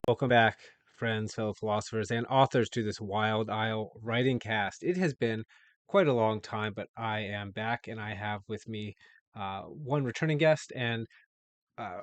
Welcome back, friends, fellow philosophers, and authors to this Wild Isle writing cast. It has been quite a long time, but I am back and I have with me one returning guest. And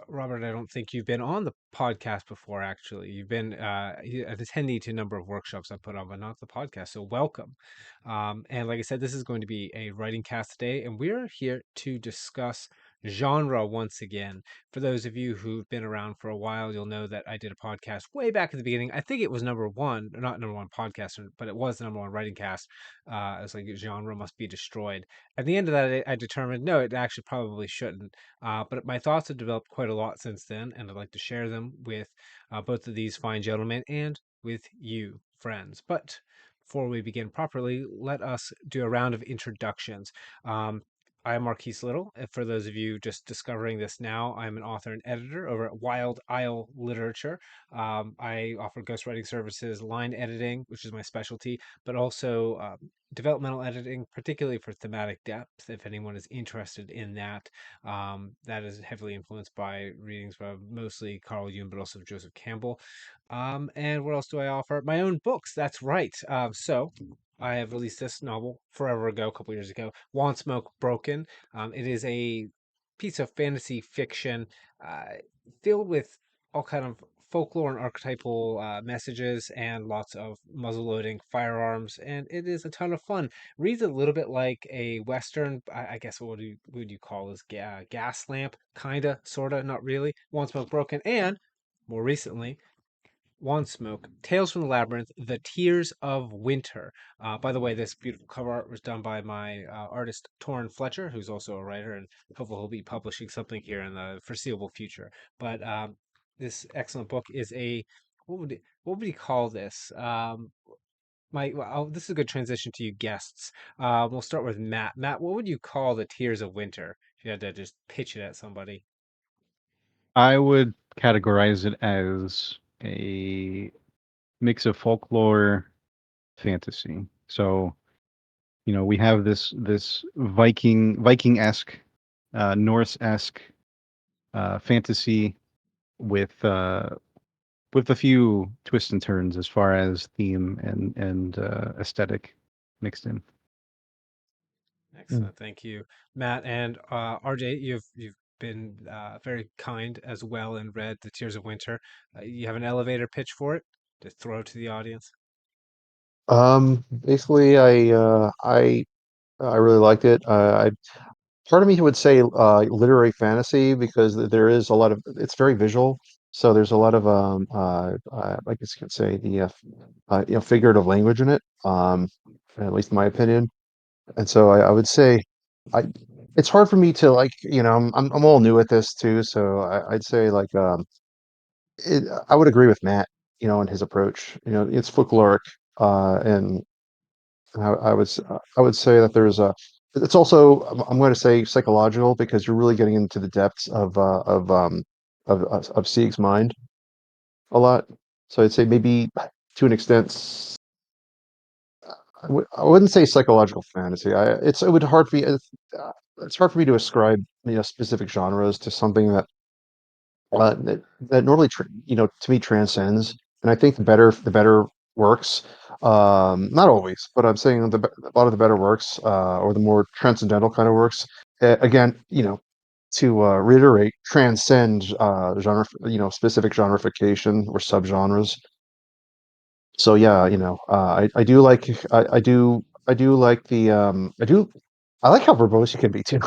Robert, I don't think you've been on the podcast before, actually. You've been an attendee to a number of workshops I put on, but not the podcast. So welcome. And like I said, this is going to be a writing cast today, and we're here to discuss genre once again. For those of you who've been around for a while, you'll know that I did a podcast way back at the beginning. I think it was number one, not number one podcast, but it was the number one writing cast. It was like genre must be destroyed. At the end of that, I determined no, it actually probably shouldn't. But my thoughts have developed quite a lot since then, and I'd like to share them with both of these fine gentlemen and with you, friends. But before we begin properly, let us do a round of introductions. Um, I am Marquise Little. For those of you just discovering this now, I'm an author and editor over at Wild Isle Literature. I offer ghostwriting services, line editing, which is my specialty, but also developmental editing, particularly for thematic depth, if anyone is interested in that. That is heavily influenced by readings by mostly Carl Jung, but also Joseph Campbell. And what else do I offer? My own books. That's right. So I have released this novel forever ago, a couple years ago, Want Smoke Broken. It is a piece of fantasy fiction uh, filled with all kind of folklore and archetypal messages and lots of muzzle-loading firearms, and it is a ton of fun. Reads a little bit like a Western, I guess what would you call this? Gas lamp, kinda, sorta, not really. One Smoke Broken, and more recently, One Smoke, Tales from the Labyrinth, The Tears of Winter. By the way, this beautiful cover art was done by my artist, Torrin Fletcher, who's also a writer, and hopefully he'll be publishing something here in the foreseeable future. But this excellent book is what would you call this? This is a good transition to you guests. We'll start with Matt. Matt, what would you call The Tears of Winter if you had to just pitch it at somebody? I would categorize it as a mix of folklore fantasy. So, we have this Viking-esque, Norse-esque fantasy with with a few twists and turns as far as theme and aesthetic mixed in. Excellent, thank you, Matt and RJ. You've been very kind as well and read The Tears of Winter. You have an elevator pitch for it to throw to the audience. Basically, I really liked it. Part of me would say literary fantasy because there is a lot of it's very visual. So there's a lot of I guess you could say figurative language in it. At least in my opinion. And so I would say I it's hard for me to like I'm all new at this too. So I'd say like I would agree with Matt, in his approach. It's folkloric and I would say that there's a. It's also I'm going to say psychological because you're really getting into the depths of Sieg's mind a lot. So I'd say maybe to an extent, I wouldn't say psychological fantasy. It would hard for me. It's hard for me to ascribe specific genres to something that normally to me transcends. And I think the better works, not always, but I'm saying a lot of the better works, or the more transcendental kind of works, again, to reiterate, transcend genre, specific genreification or subgenres. So yeah, I do like I do like I like how verbose you can be too.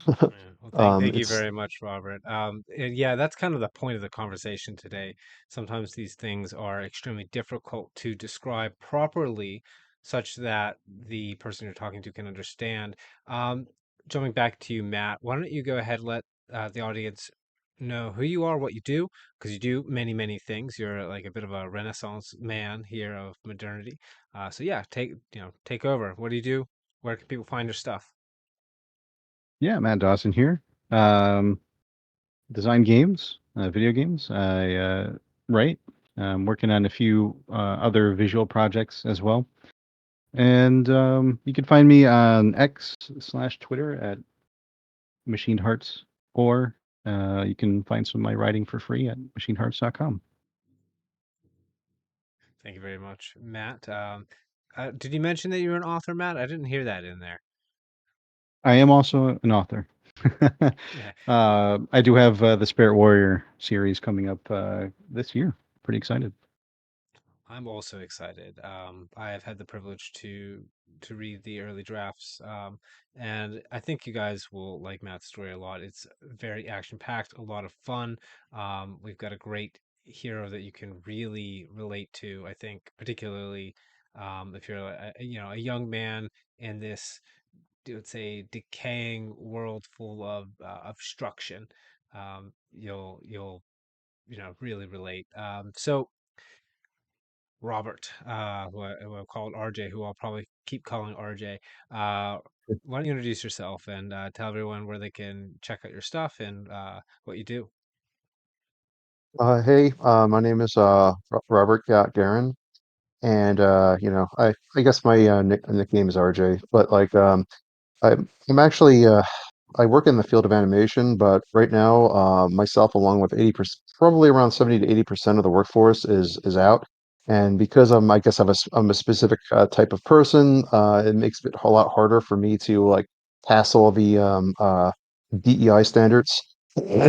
Yeah, well, thank you It's very much, Robert. And yeah, that's kind of the point of the conversation today. Sometimes these things are extremely difficult to describe properly, such that the person you're talking to can understand. Um, Jumping back to you, Matt, why don't you go ahead and let the audience know who you are, what you do, because you do many, many things. You're like a bit of a Renaissance man here of modernity. So yeah, take over. What do you do? Where can people find your stuff? Yeah, Matt Dawson here. Um, Design games, video games. I write. I'm working on a few other visual projects as well. And you can find me on X/Twitter at Machined Hearts 4. You can find some of my writing for free at machinehearts.com. Thank you very much, Matt. Did you mention that you're an author, Matt? I didn't hear that in there. I am also an author. Yeah, I do have the Spirit Warrior series coming up this year. Pretty excited. I'm also excited. I have had the privilege to read the early drafts, and I think you guys will like Matt's story a lot. It's very action-packed, a lot of fun. We've got a great hero that you can really relate to. I think, particularly if you're a young man in this, let's say, decaying world full of obstruction. You'll really relate. So. Robert, who I've called RJ, who I'll probably keep calling RJ. Uh, why don't you introduce yourself and tell everyone where they can check out your stuff and what you do? Hey, my name is Robert Garron, and I guess my nickname is RJ, but like I'm actually I work in the field of animation, but right now, myself, along with 80%, probably around 70 to 80% of the workforce is out. And because I guess I'm a specific type of person, it makes it a lot harder for me to like pass all the DEI standards.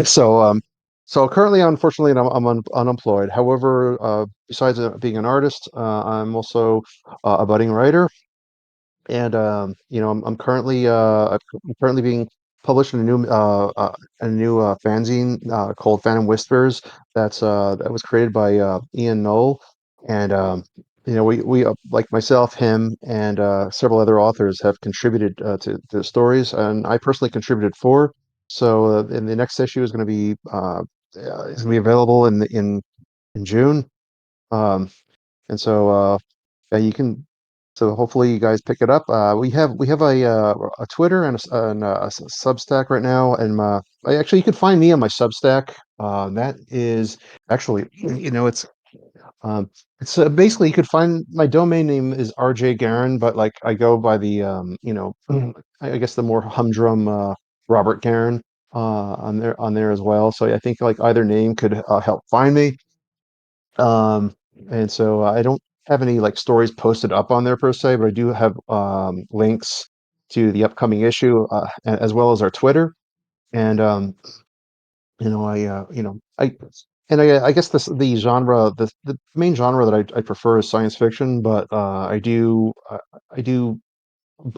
So, so currently, unfortunately, I'm unemployed. However, besides being an artist, I'm also a budding writer, and I'm currently being published in a new fanzine called Phantom Whispers. That was created by Ian Knoll, and we like myself, him, and several other authors have contributed to the stories, and I personally contributed four. So, in the next issue is going to be available in June. Um, and so yeah, you can. So hopefully you guys pick it up. We have a Twitter and Substack right now, and actually you can find me on my Substack. That is actually um, it's basically you could find my domain name is RJ Garron, but like I go by the I guess the more humdrum Robert Garron on there as well. So I think like either name could help find me. Um, and so I don't have any like stories posted up on there per se, but I do have links to the upcoming issue as well as our Twitter. And I guess the genre, the main genre that I prefer is science fiction, but I do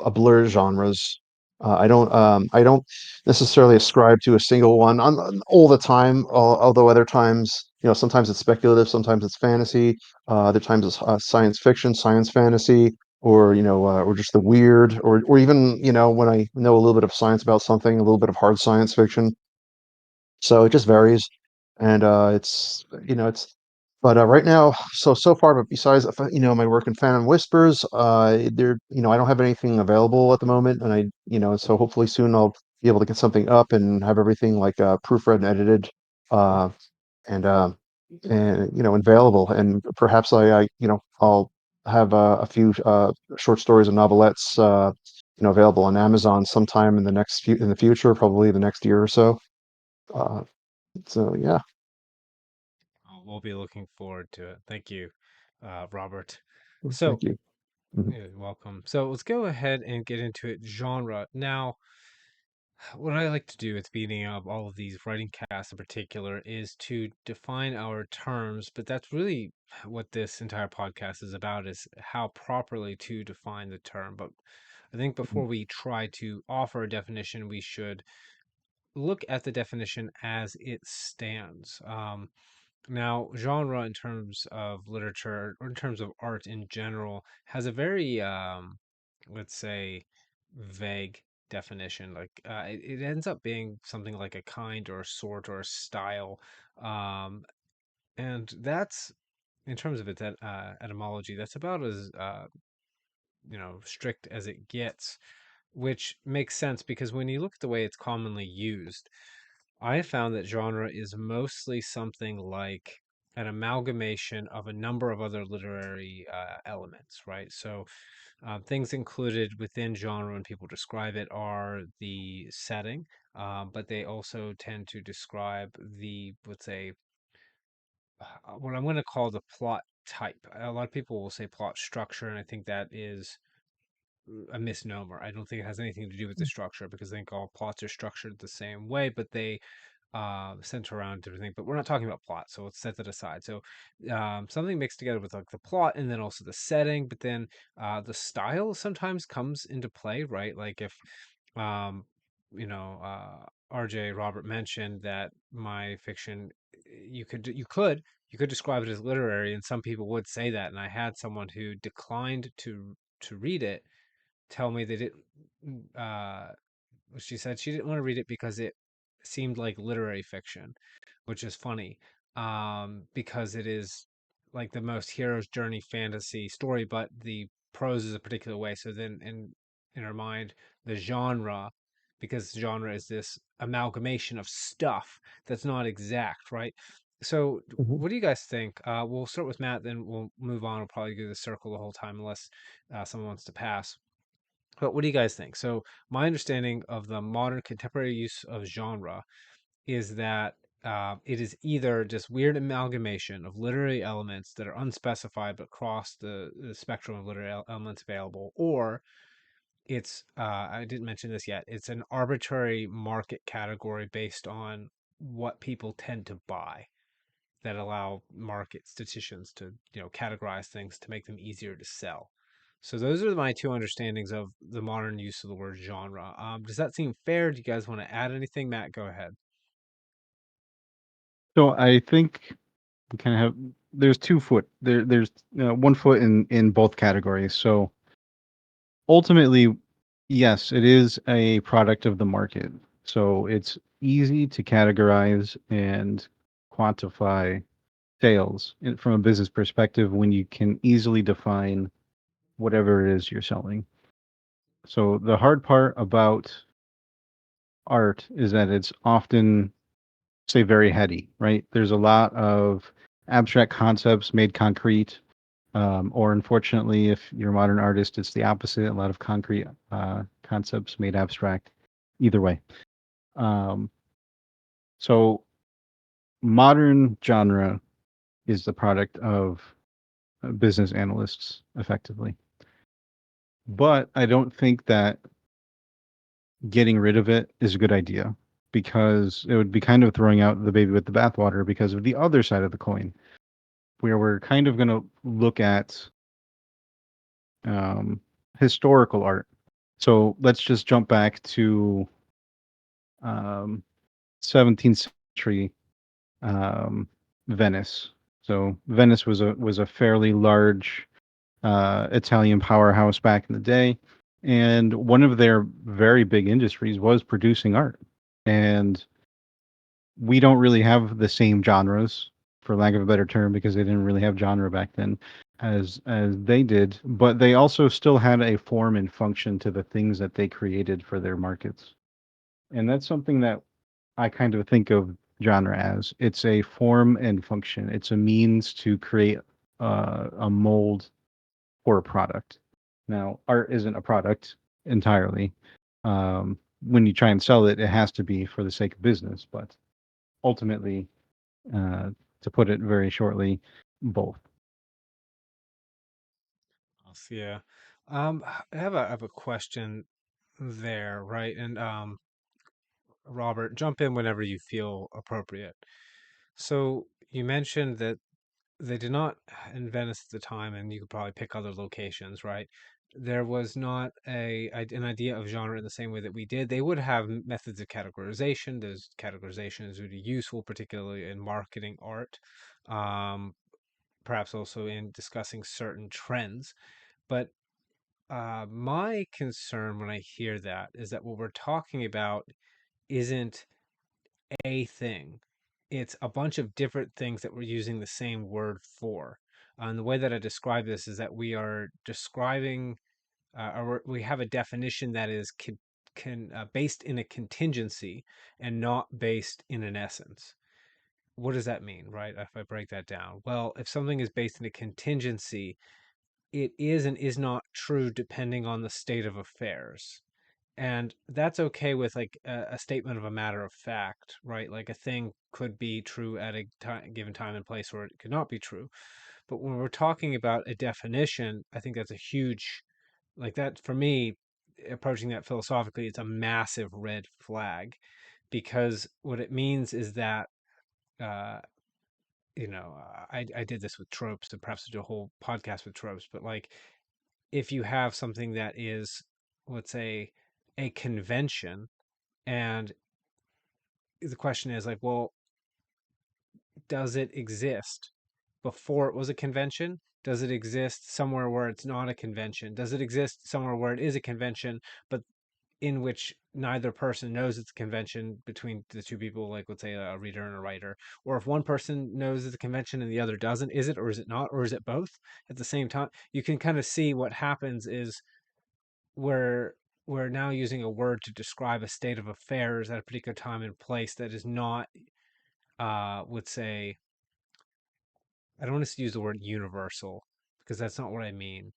a blur genres. I don't necessarily ascribe to a single one all the time. Although other times, sometimes it's speculative, sometimes it's fantasy, other times it's science fiction, science fantasy, or just the weird, or even when I know a little bit of science about something, a little bit of hard science fiction. So it just varies, and but right now, so far, but besides my work in Phantom Whispers, I don't have anything available at the moment, and so hopefully soon I'll be able to get something up and have everything like proofread and edited, uh, and available, and perhaps I'll have a few short stories and novelettes available on Amazon sometime in the future, probably the next year or so. Uh, so yeah, We'll be looking forward to it. Thank you, Robert. thank So, you. Mhm. you're welcome. So let's go ahead and get into it. Genre. Now, what I like to do at the beginning of all of these writing casts in particular is to define our terms, but that's really what this entire podcast is about, is how properly to define the term. But I think before we try to offer a definition, we should look at the definition as it stands. Now, genre in terms of literature or in terms of art in general has a very, let's say, vague definition. Like it ends up being something like a kind or a sort or a style, um, and that's in terms of its etymology. That's about as strict as it gets, which makes sense because when you look at the way it's commonly used, I found that genre is mostly something like an amalgamation of a number of other literary elements, right? So things included within genre when people describe it are the setting, but they also tend to describe the, let's say, what I'm going to call the plot type. A lot of people will say plot structure, and I think that is a misnomer. I don't think it has anything to do with the structure because I think all plots are structured the same way, but they center around different things. But we're not talking about plot, so let's set that aside. So something mixed together with like the plot and then also the setting, but then the style sometimes comes into play, right? Like if um, RJ Robert mentioned that my fiction, you could describe it as literary, and some people would say that. And I had someone who declined to read it tell me that it she said she didn't want to read it because it seemed like literary fiction, which is funny, because it is like the most hero's journey fantasy story, but the prose is a particular way. So then, in her mind, the genre, because genre is this amalgamation of stuff that's not exact, right? So, Mhm. what do you guys think? We'll start with Matt, then we'll move on. We'll probably do the circle the whole time, unless someone wants to pass. But what do you guys think? So, my understanding of the modern contemporary use of genre is that it is either just weird amalgamation of literary elements that are unspecified but cross the spectrum of literary elements available, or it's, I didn't mention this yet, it's an arbitrary market category based on what people tend to buy that allow market statisticians to categorize things to make them easier to sell. So those are my two understandings of the modern use of the word genre. Does that seem fair? Do you guys want to add anything? Matt, go ahead. So I think we kind of have there's there's 1 foot in both categories. So ultimately, yes, it is a product of the market. So it's easy to categorize and quantify sales from a business perspective when you can easily define whatever it is you're selling. So the hard part about art is that it's often, say, very heady, right? There's a lot of abstract concepts made concrete, or unfortunately, if you're a modern artist, it's the opposite. A lot of concrete concepts made abstract. Either way, um, so modern genre is the product of business analysts, effectively. But I don't think that getting rid of it is a good idea because it would be kind of throwing out the baby with the bathwater because of the other side of the coin, where we're kind of going to look at um, historical art. So let's just jump back to um, 17th century um, Venice. So Venice was a fairly large Italian powerhouse back in the day, and one of their very big industries was producing art. And we don't really have the same genres, for lack of a better term, because they didn't really have genre back then as they did. But they also still had a form and function to the things that they created for their markets, and that's something that I kind of think of genre as. It's a form and function. It's a means to create a mold for a product. Now, art isn't a product entirely. When you try and sell it, it has to be for the sake of business. But ultimately, uh, to put it very shortly, both. Yeah. I have a question there, right? And Robert, jump in whenever you feel appropriate. So you mentioned that they did not in Venice at the time, and you could probably pick other locations, right? There was not an idea of genre in the same way that we did. They would have methods of categorization. Those categorizations would be useful, particularly in marketing art, um, perhaps also in discussing certain trends. But my concern when I hear that is that what we're talking about isn't a thing. It's a bunch of different things that we're using the same word for. And the way that I describe this is that we are describing, or we have a definition that is based in a contingency and not based in an essence. what does that mean, right? If I break that down, well, if something is based in a contingency, it is and is not true depending on the state of affairs. And that's okay with like a statement of a matter of fact, right? Like a thing could be true at a given time and place, or it could not be true. But when we're talking about a definition, I think that's a huge, like that for me, approaching that philosophically, it's a massive red flag, because what it means is that, uh, I did this with tropes, and perhaps do a whole podcast with tropes, but like if you have something that is, let's say, a convention, and the question is like, well, does it exist before it was a convention? Does it exist somewhere where it's not a convention? Does it exist somewhere where it is a convention, but in which neither person knows it's a convention between the two people, like let's say a reader and a writer? Or if one person knows it's a convention and the other doesn't, is it or is it not? Or is it both at the same time? You can kind of see what happens is we're we're now using a word to describe a state of affairs at a particular time and place that is not, would say, I don't want to use the word universal because that's not what I mean,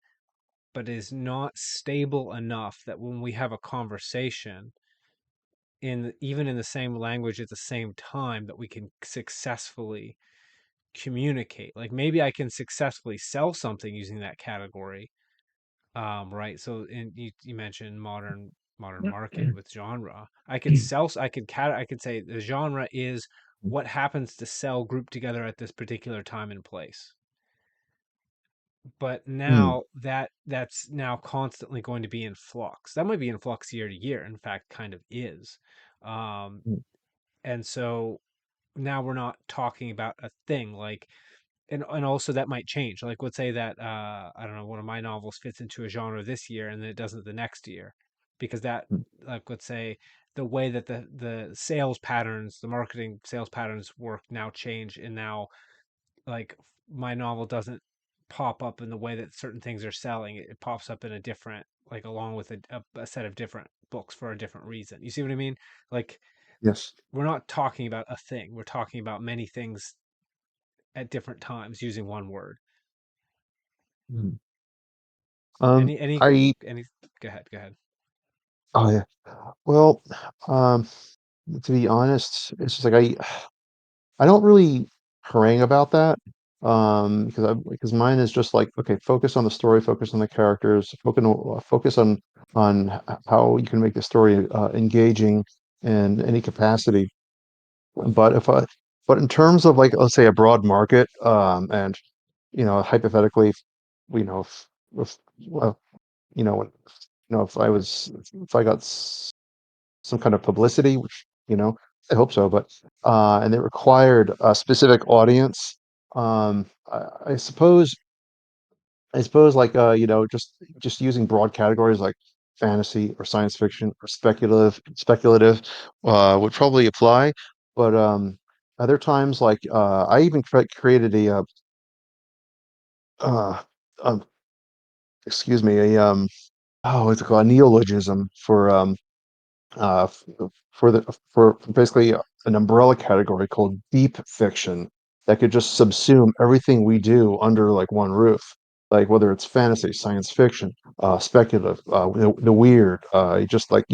but is not stable enough that when we have a conversation in even in the same language at the same time, that we can successfully communicate. Like maybe I can successfully sell something using that category, right? So you mentioned modern market with genre. I could say the genre is what happens to sell grouped together at this particular time and place. But Hmm. now that's now constantly going to be in flux. That might be in flux year to year. In fact, kind of is. Um, and so now we're not talking about a thing like, and also that might change. Like let's say that, I don't know, one of my novels fits into a genre this year and then it doesn't the next year, because that, like let's say, the way that the sales patterns, the marketing sales patterns work now change, and now like my novel doesn't pop up in the way that certain things are selling. It pops up in a different, like along with a set of different books for a different reason. You see what I mean? Like Yes. we're not talking about a thing. We're talking about many things at different times using one word. Hmm. Any any I any Go ahead, go ahead. oh yeah. Well, um, to be honest, it's just like I don't really harangue about that, because mine is just like, okay, focus on the story, focus on the characters, focus on how you can make the story engaging in any capacity. But if I, but in terms of like, let's say a broad market, and hypothetically, you know, if well, you know, when- if I got some kind of publicity, which, I hope so, but and it required a specific audience. I suppose like, just using broad categories like fantasy or science fiction or speculative would probably apply. But other times, like, I even created uh, um, excuse me, what's it called, a neologism f- for basically an umbrella category called deep fiction that could just subsume everything we do under like one roof, like whether it's fantasy, science fiction, speculative, the weird, just like,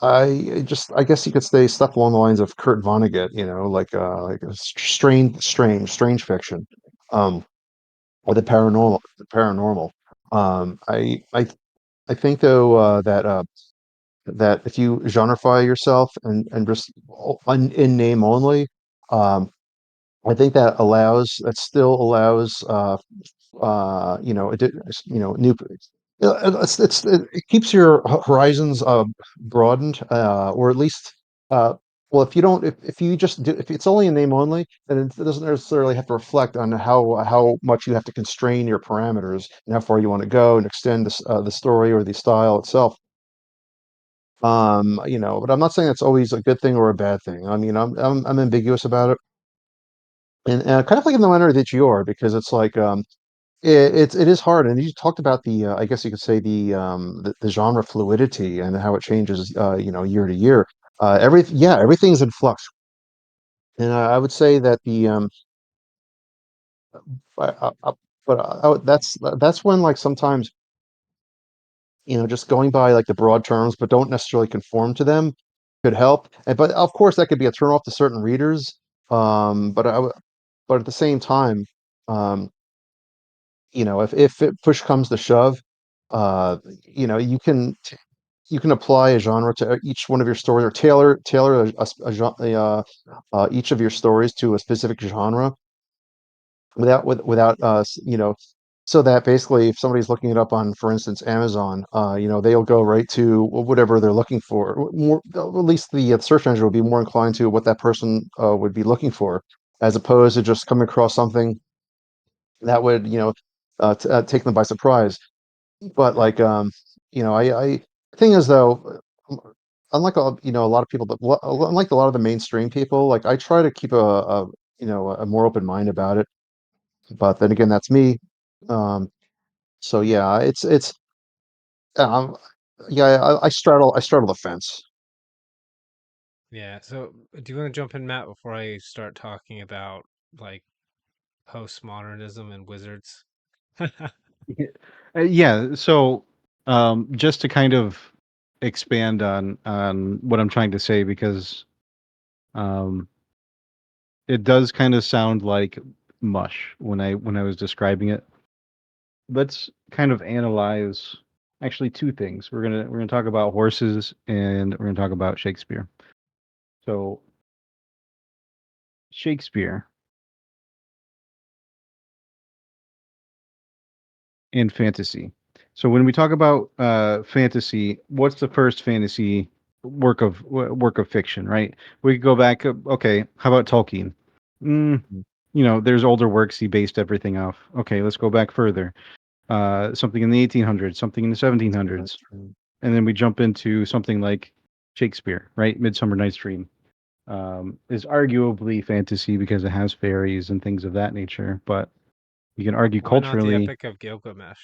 I guess you could say stuff along the lines of Kurt Vonnegut, like a strange fiction, um, or the paranormal. I think though, that if you genreify yourself and just in name only, um, I think that still allows, new. It keeps your horizons broadened, or at least, uh, well, if you don't, if you just do, if it's only a name only, then it doesn't necessarily have to reflect on how much you have to constrain your parameters and how far you want to go and extend the story or the style itself. But I'm not saying that's always a good thing or a bad thing. I mean, I'm ambiguous about it, and kind of like in the manner that you are, because it's like, it is hard. And you talked about I guess you could say the genre fluidity and how it changes, year to year. Everything's in flux. And I would say that the I, but that's when like sometimes just going by like the broad terms, but don't necessarily conform to them could help. And but of course that could be a turn off to certain readers. But but at the same time, um, if push comes to shove, uh, you can apply a genre to each one of your stories, or tailor each of your stories to a specific genre without so that basically if somebody's looking it up on, for instance, Amazon, they'll go right to whatever they're looking for. More, at least the search engine would be more inclined to what that person would be looking for, as opposed to just coming across something that would take them by surprise. But like I thing is though, unlike a lot of people unlike a lot of the mainstream people, like I try to keep a more open mind about it. But then again, that's me. Um, so yeah, it's um, yeah, I straddle the fence. Yeah. So, do you want to jump in, Matt, before I start talking about like postmodernism and wizards? Yeah. Yeah. So, just to kind of expand on what I'm trying to say, because um, it does kind of sound like mush when I was describing it. Let's kind of analyze actually two things. We're gonna talk about horses and we're gonna talk about Shakespeare. So Shakespeare and fantasy. So when we talk about fantasy, what's the first fantasy work of fiction, right? We could go back. Okay, how about Tolkien? Mm, Mm, there's older works he based everything off. Okay, let's go back further. Something in the 1800s, something in the That's 1700s, true. and then we jump into something like Shakespeare, right? Midsummer Night's Dream is arguably fantasy because it has fairies and things of that nature, but you can argue Why not the culturally. Epic of Gilgamesh?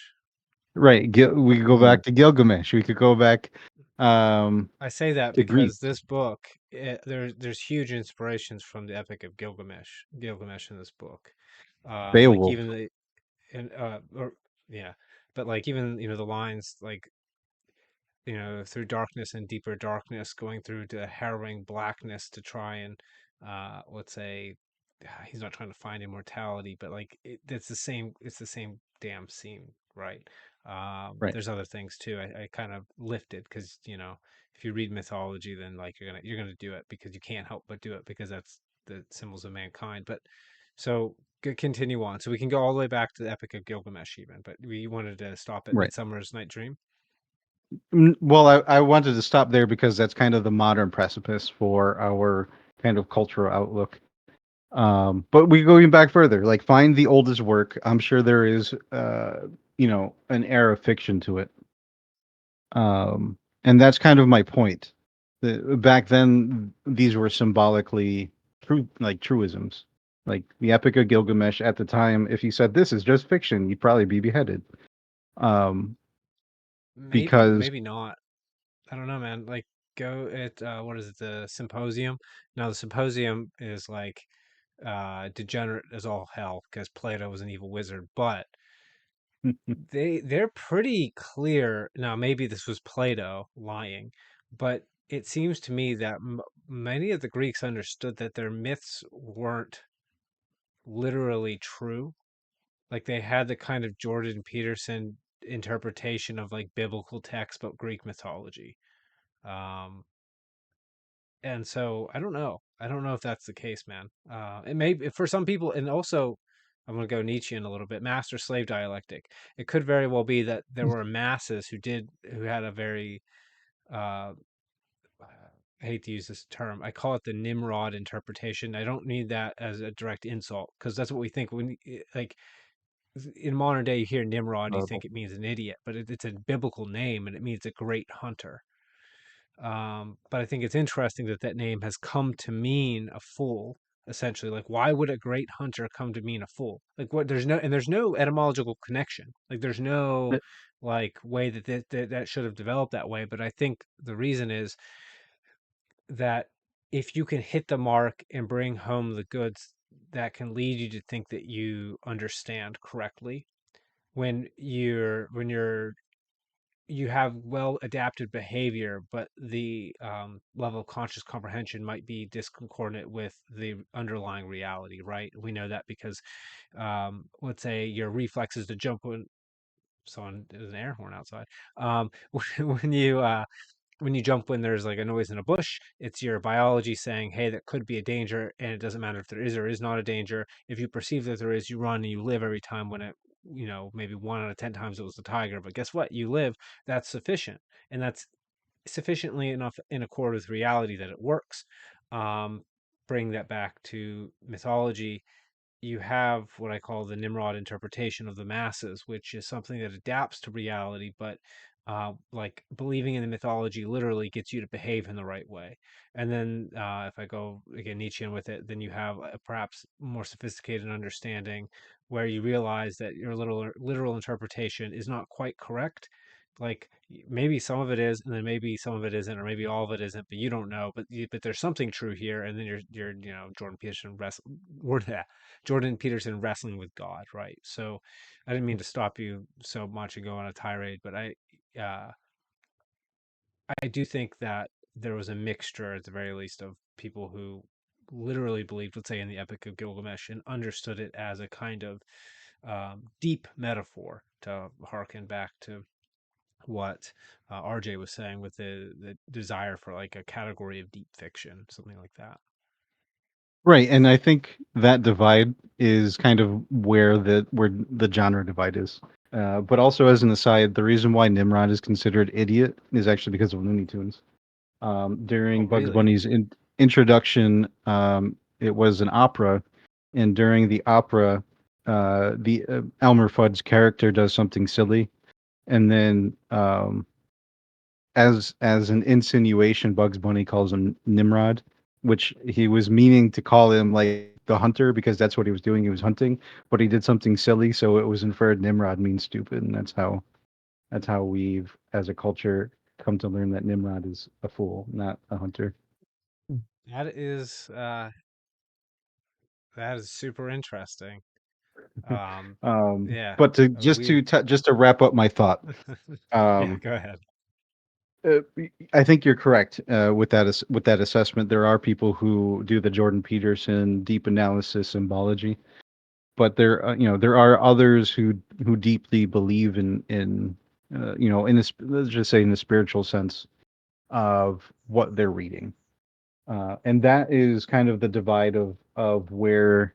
Right. We could go Mm, back to Gilgamesh. We could go back um, I say that to Greece, because this book, there's huge inspirations from the Epic of Gilgamesh in this book. Like Beowulf. even the or yeah, but like even the lines like through darkness and deeper darkness, going through to harrowing blackness to try and, let's say, he's not trying to find immortality, but like it's the same. It's the same damn scene, right? Right. There's other things too. I kind of lifted because if you read mythology, then like you're gonna do it because you can't help but do it because that's the symbols of mankind. But so continue on. So we can go all the way back to the Epic of Gilgamesh, even. But we wanted to stop at Right. Midsummer's Night Dream. Well, I wanted to stop there because that's kind of the modern precipice for our kind of cultural outlook. But we going back further, like find the oldest work. I'm sure there is, an air of fiction to it. And that's kind of my point. Back then, these were symbolically like truisms. Like the Epic of Gilgamesh at the time, if you said this is just fiction, you'd probably be beheaded. Um, Maybe, because maybe not. I don't know, man. Like, go at what is it, the symposium? Now, the symposium is like degenerate as all hell because Plato was an evil wizard, but they're pretty clear. Now, maybe this was Plato lying, but it seems to me that many of the Greeks understood that their myths weren't literally true. Like they had the kind of Jordan Peterson interpretation of like biblical text but Greek mythology. Um, and so I don't know. I don't know if that's the case, man. It may for some people, and also I'm going to go Nietzschean a little bit. Master slave dialectic. It could very well be that there were masses who had a very uh, I hate to use this term. I call it the Nimrod interpretation. I don't need that as a direct insult because that's what we think when like in modern day you hear Nimrod, you think Horrible. it means an idiot, but it's a biblical name and it means a great hunter. But I think it's interesting that that name has come to mean a fool, essentially. Like, why would a great hunter come to mean a fool? Like, what? There's no etymological connection. Like, there's no like way that should have developed that way. But I think the reason is that if you can hit the mark and bring home the goods that can lead you to think that you understand correctly, when you have well adapted behavior, but the level of conscious comprehension might be discordant with the underlying reality, right? We know that because, let's say your reflexes to jump when someone there's an air horn outside. When you jump when there's like a noise in a bush, it's your biology saying, hey, that could be a danger, and it doesn't matter if there is or is not a danger. If you perceive that there is, you run and you live every time. When it, maybe 1 out of 10 times it was the tiger, but guess what? You live. That's sufficient, and that's sufficiently enough in accord with reality that it works. Um, bring that back to mythology. You have what I call the Nimrod interpretation of the masses, which is something that adapts to reality, but like believing in the mythology literally gets you to behave in the right way. And then if I go again Nietzschean with it, then you have a perhaps more sophisticated understanding where you realize that your literal interpretation is not quite correct. Like maybe some of it is, and then maybe some of it isn't, or maybe all of it isn't, but you don't know. But there's something true here, and then you're Jordan Peterson word that Jordan Peterson wrestling with God, right? So I didn't mean to stop you so much and go on a tirade, but uh, I do think that there was a mixture, at the very least, of people who literally believed, let's say, in the Epic of Gilgamesh and understood it as a kind of deep metaphor to harken back to what RJ was saying with the desire for like a category of deep fiction, something like that. Right, and I think that divide is kind of where the genre divide is. But also, as an aside, the reason why Nimrod is considered idiot is actually because of Looney Tunes. Oh, During Bugs really? Bunny's introduction, it was an opera, and during the opera, the Elmer Fudd's character does something silly, and then as an insinuation, Bugs Bunny calls him Nimrod, which he was meaning to call him like the hunter because that's what he was doing. He was hunting, but he did something silly, so it was inferred Nimrod means stupid, and that's how we've as a culture come to learn that Nimrod is a fool, not a hunter. That is uh, that is super interesting. Um, yeah, But to we. just to wrap up my thought, Yeah, um, go ahead. I think you're correct with that assessment. There are people who do the Jordan Peterson deep analysis symbology, but there are others who deeply believe in this, let's just say, in the spiritual sense of what they're reading, and that is kind of the divide of where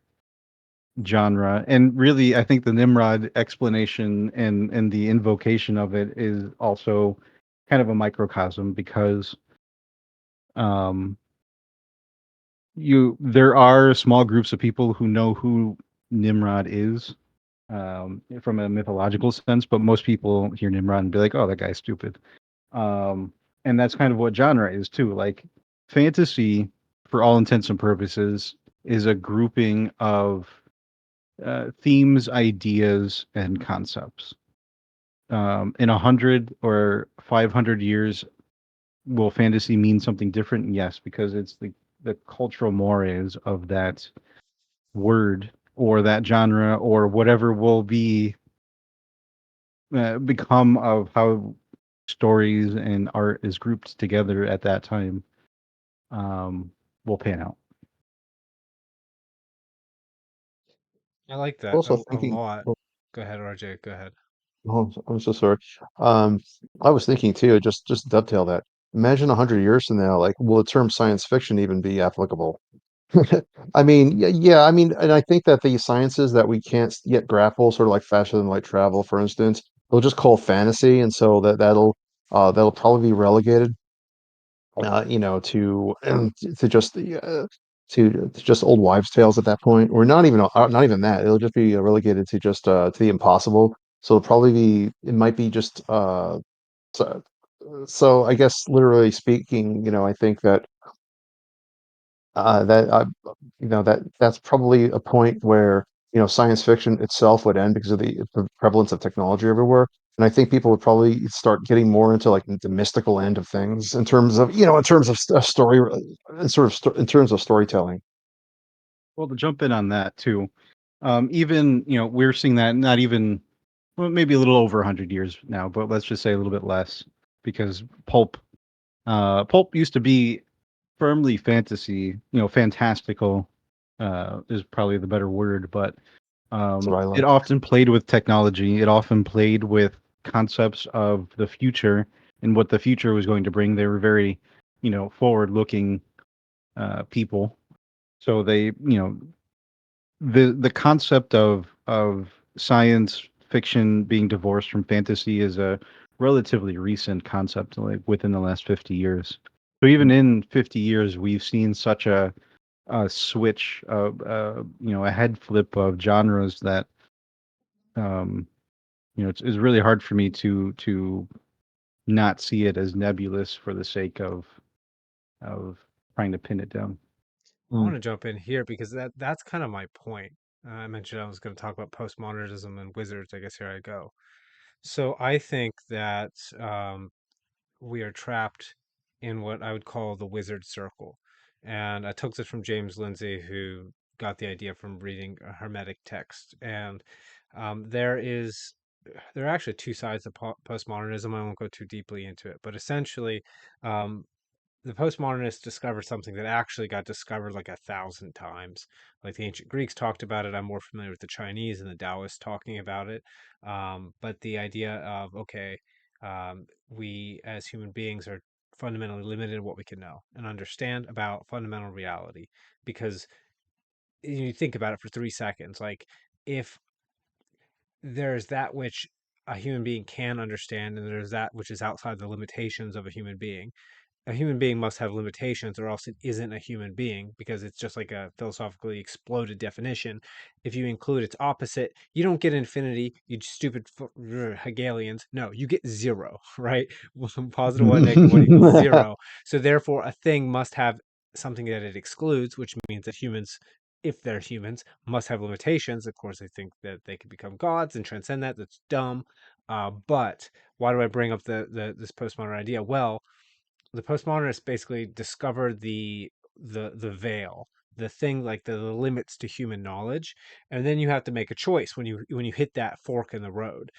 genre, and really I think the Nimrod explanation and the invocation of it is also kind of a microcosm because um there are small groups of people who know who Nimrod is from a mythological sense, but most people hear Nimrod and be like, oh, that guy's stupid. um and that's kind of what genre is too. Like fantasy, for all intents and purposes, is a grouping of themes, ideas, and concepts. In 100 or 500 years, will fantasy mean something different? Yes, because it's the cultural mores of that word or that genre or whatever will become of how stories and art is grouped together at that time, um, will pan out. I like that Also a thinking, lot. oh, Go ahead, RJ. Go ahead. I'm so sorry. Um, I was thinking too, just dovetail that. Imagine 100 years from now, like, will the term science fiction even be applicable? I mean, yeah, I mean, and I think that the sciences that we can't yet grapple, sort of like faster than light travel, for instance, they'll just call fantasy, and so that'll probably be relegated, to just to just old wives' tales at that point, or not even that. It'll just be relegated to just to the impossible. So it might be just so, so I guess literally speaking, I think that that that's probably a point where science fiction itself would end because of the prevalence of technology everywhere. And I think people would probably start getting more into like the mystical end of things in terms of, in terms of story, in terms of storytelling. Well, to jump in on that too, even we're seeing that not even well, maybe a little over 100 years now, but let's just say a little bit less because pulp used to be firmly fantasy, fantastical is probably the better word, but That's what I it like. often played with technology. It often played with concepts of the future and what the future was going to bring. They were very, forward-looking people. So they, the concept of science fiction being divorced from fantasy is a relatively recent concept, like within the last 50 years. So even in 50 years, we've seen such a switch, a head flip of genres that um, it's really hard for me to not see it as nebulous for the sake of trying to pin it down. I Mm. want to jump in here because that's kind of my point. I mentioned I was going to talk about postmodernism and wizards. I guess here I go. So I think that we are trapped in what I would call the wizard circle. And I took this from James Lindsay, who got the idea from reading a Hermetic text. And there is there are actually two sides to postmodernism. I won't go too deeply into it, but essentially, um, the postmodernists discovered something that actually got discovered like 1,000 times. Like the ancient Greeks talked about it. I'm more familiar with the Chinese and the Taoists talking about it. But the idea of, okay, we as human beings are fundamentally limited in what we can know and understand about fundamental reality. Because you think about it for 3 seconds, like if there's that which a human being can understand and there's that which is outside the limitations of a human being must have limitations or else it isn't a human being because it's just like a philosophically exploded definition. If you include its opposite, you don't get infinity, you stupid Hegelians. No, you get zero, right? Positive one, negative one equals zero. So therefore, a thing must have something that it excludes, which means that humans, if they're humans, must have limitations. Of course, they think that they could become gods and transcend that. That's dumb. But why do I bring up this postmodern idea? Well, the postmodernists basically discovered the veil, the thing like the limits to human knowledge, and then you have to make a choice when you hit that fork in the road.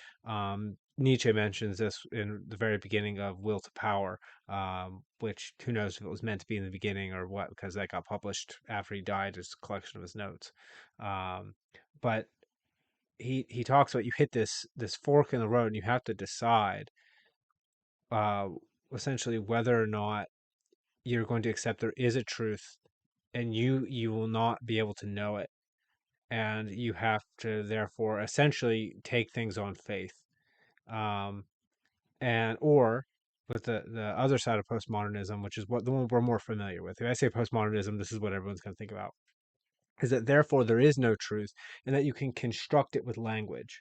Nietzsche mentions this in the very beginning of Will to Power, which who knows if it was meant to be in the beginning or what, because that got published after he died as a collection of his notes. Um, but he talks about you hit this fork in the road and you have to decide uh, essentially whether or not you're going to accept there is a truth and you will not be able to know it, and you have to therefore essentially take things on faith, um and or with the other side of postmodernism, which is what the one we're more familiar with. If I say postmodernism, this is what everyone's going to think about, is that therefore there is no truth and that you can construct it with language,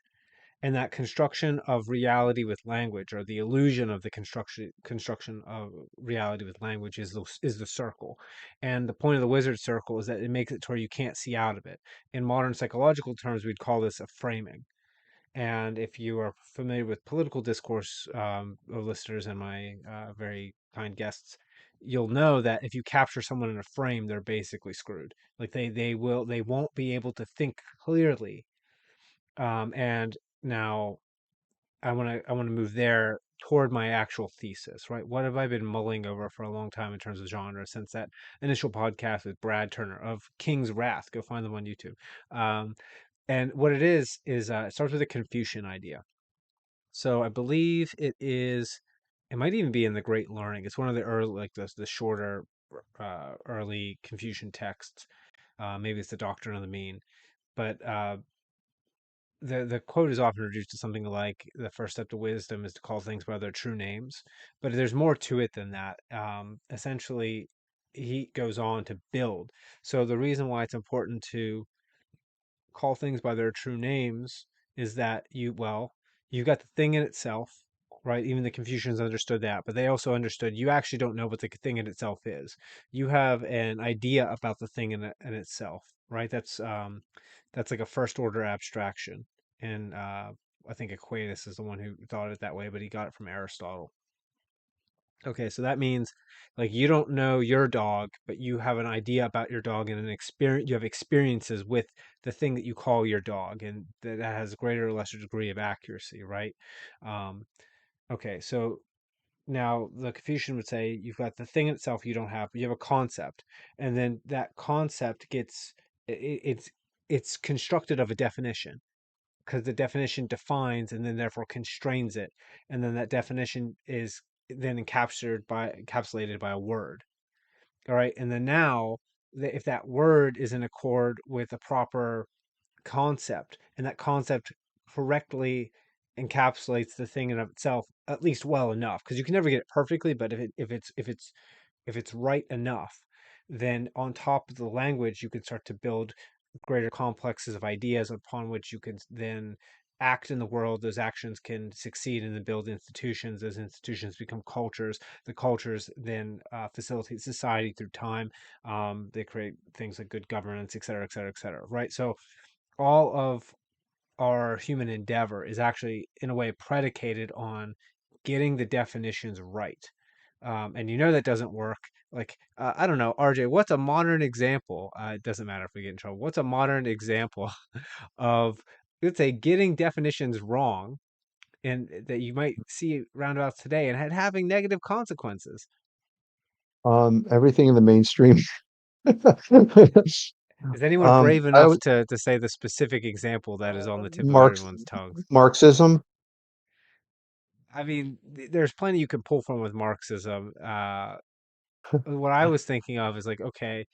and that construction of reality with language, or the illusion of the construction of reality with language, is the circle. And the point of the wizard circle is that it makes it to where you can't see out of it. In modern psychological terms, we'd call this a framing. And if you are familiar with political discourse, listeners and my very kind guests, you'll know that if you capture someone in a frame, they're basically screwed. Like they won't be able to think clearly. And now I want to move there toward my actual thesis, right? What have I been mulling over for a long time in terms of genre since that initial podcast with Brad Turner of King's Wrath? Go find them on YouTube. Um, and what it is it starts with a Confucian idea. So I believe it might even be in the Great Learning. It's one of the early, like the shorter, early Confucian texts. Maybe it's the Doctrine of the Mean, but the quote is often reduced to something like the first step to wisdom is to call things by their true names, but there's more to it than that. Essentially, he goes on to build. So the reason why it's important to call things by their true names is that you've got the thing in itself, right? Even the Confucians understood that, but they also understood you actually don't know what the thing in itself is. You have an idea about the thing in itself, right? That's like a first order abstraction in I think Aquinas is the one who thought it that way, but he got it from Aristotle. Okay, so that means like you don't know your dog, but you have an idea about your dog and an experience. You have experiences with the thing that you call your dog, and that has greater or lesser degree of accuracy, right? Um, okay, so now the Confucian would say you've got the thing itself you don't have, but you have a concept, and then that concept gets it's constructed of a definition because the definition defines and then therefore constrains it, and then that definition is then encapsulated by a word. All right, and then now if that word is in accord with a proper concept, and that concept correctly encapsulates the thing in of itself at least well enough, because you can never get it perfectly, but if it's right enough, then on top of the language, you can start to build greater complexes of ideas upon which you can then act in the world. Those actions can succeed and then build institutions. Those institutions become cultures. The cultures then facilitate society through time. They create things like good governance, et cetera, et cetera, et cetera. Right. So all of our human endeavor is actually, in a way, predicated on getting the definitions right. And that doesn't work. Like, I don't know, RJ, what's a modern example? It doesn't matter if we get in trouble. What's a modern example of, let's say, getting definitions wrong and that you might see roundabouts today and having negative consequences? Everything in the mainstream. Is anyone brave I enough would to say the specific example that is on the tip of Marx everyone's tongues? Marxism. I mean, there's plenty you can pull from with Marxism. What I was thinking of is like, okay,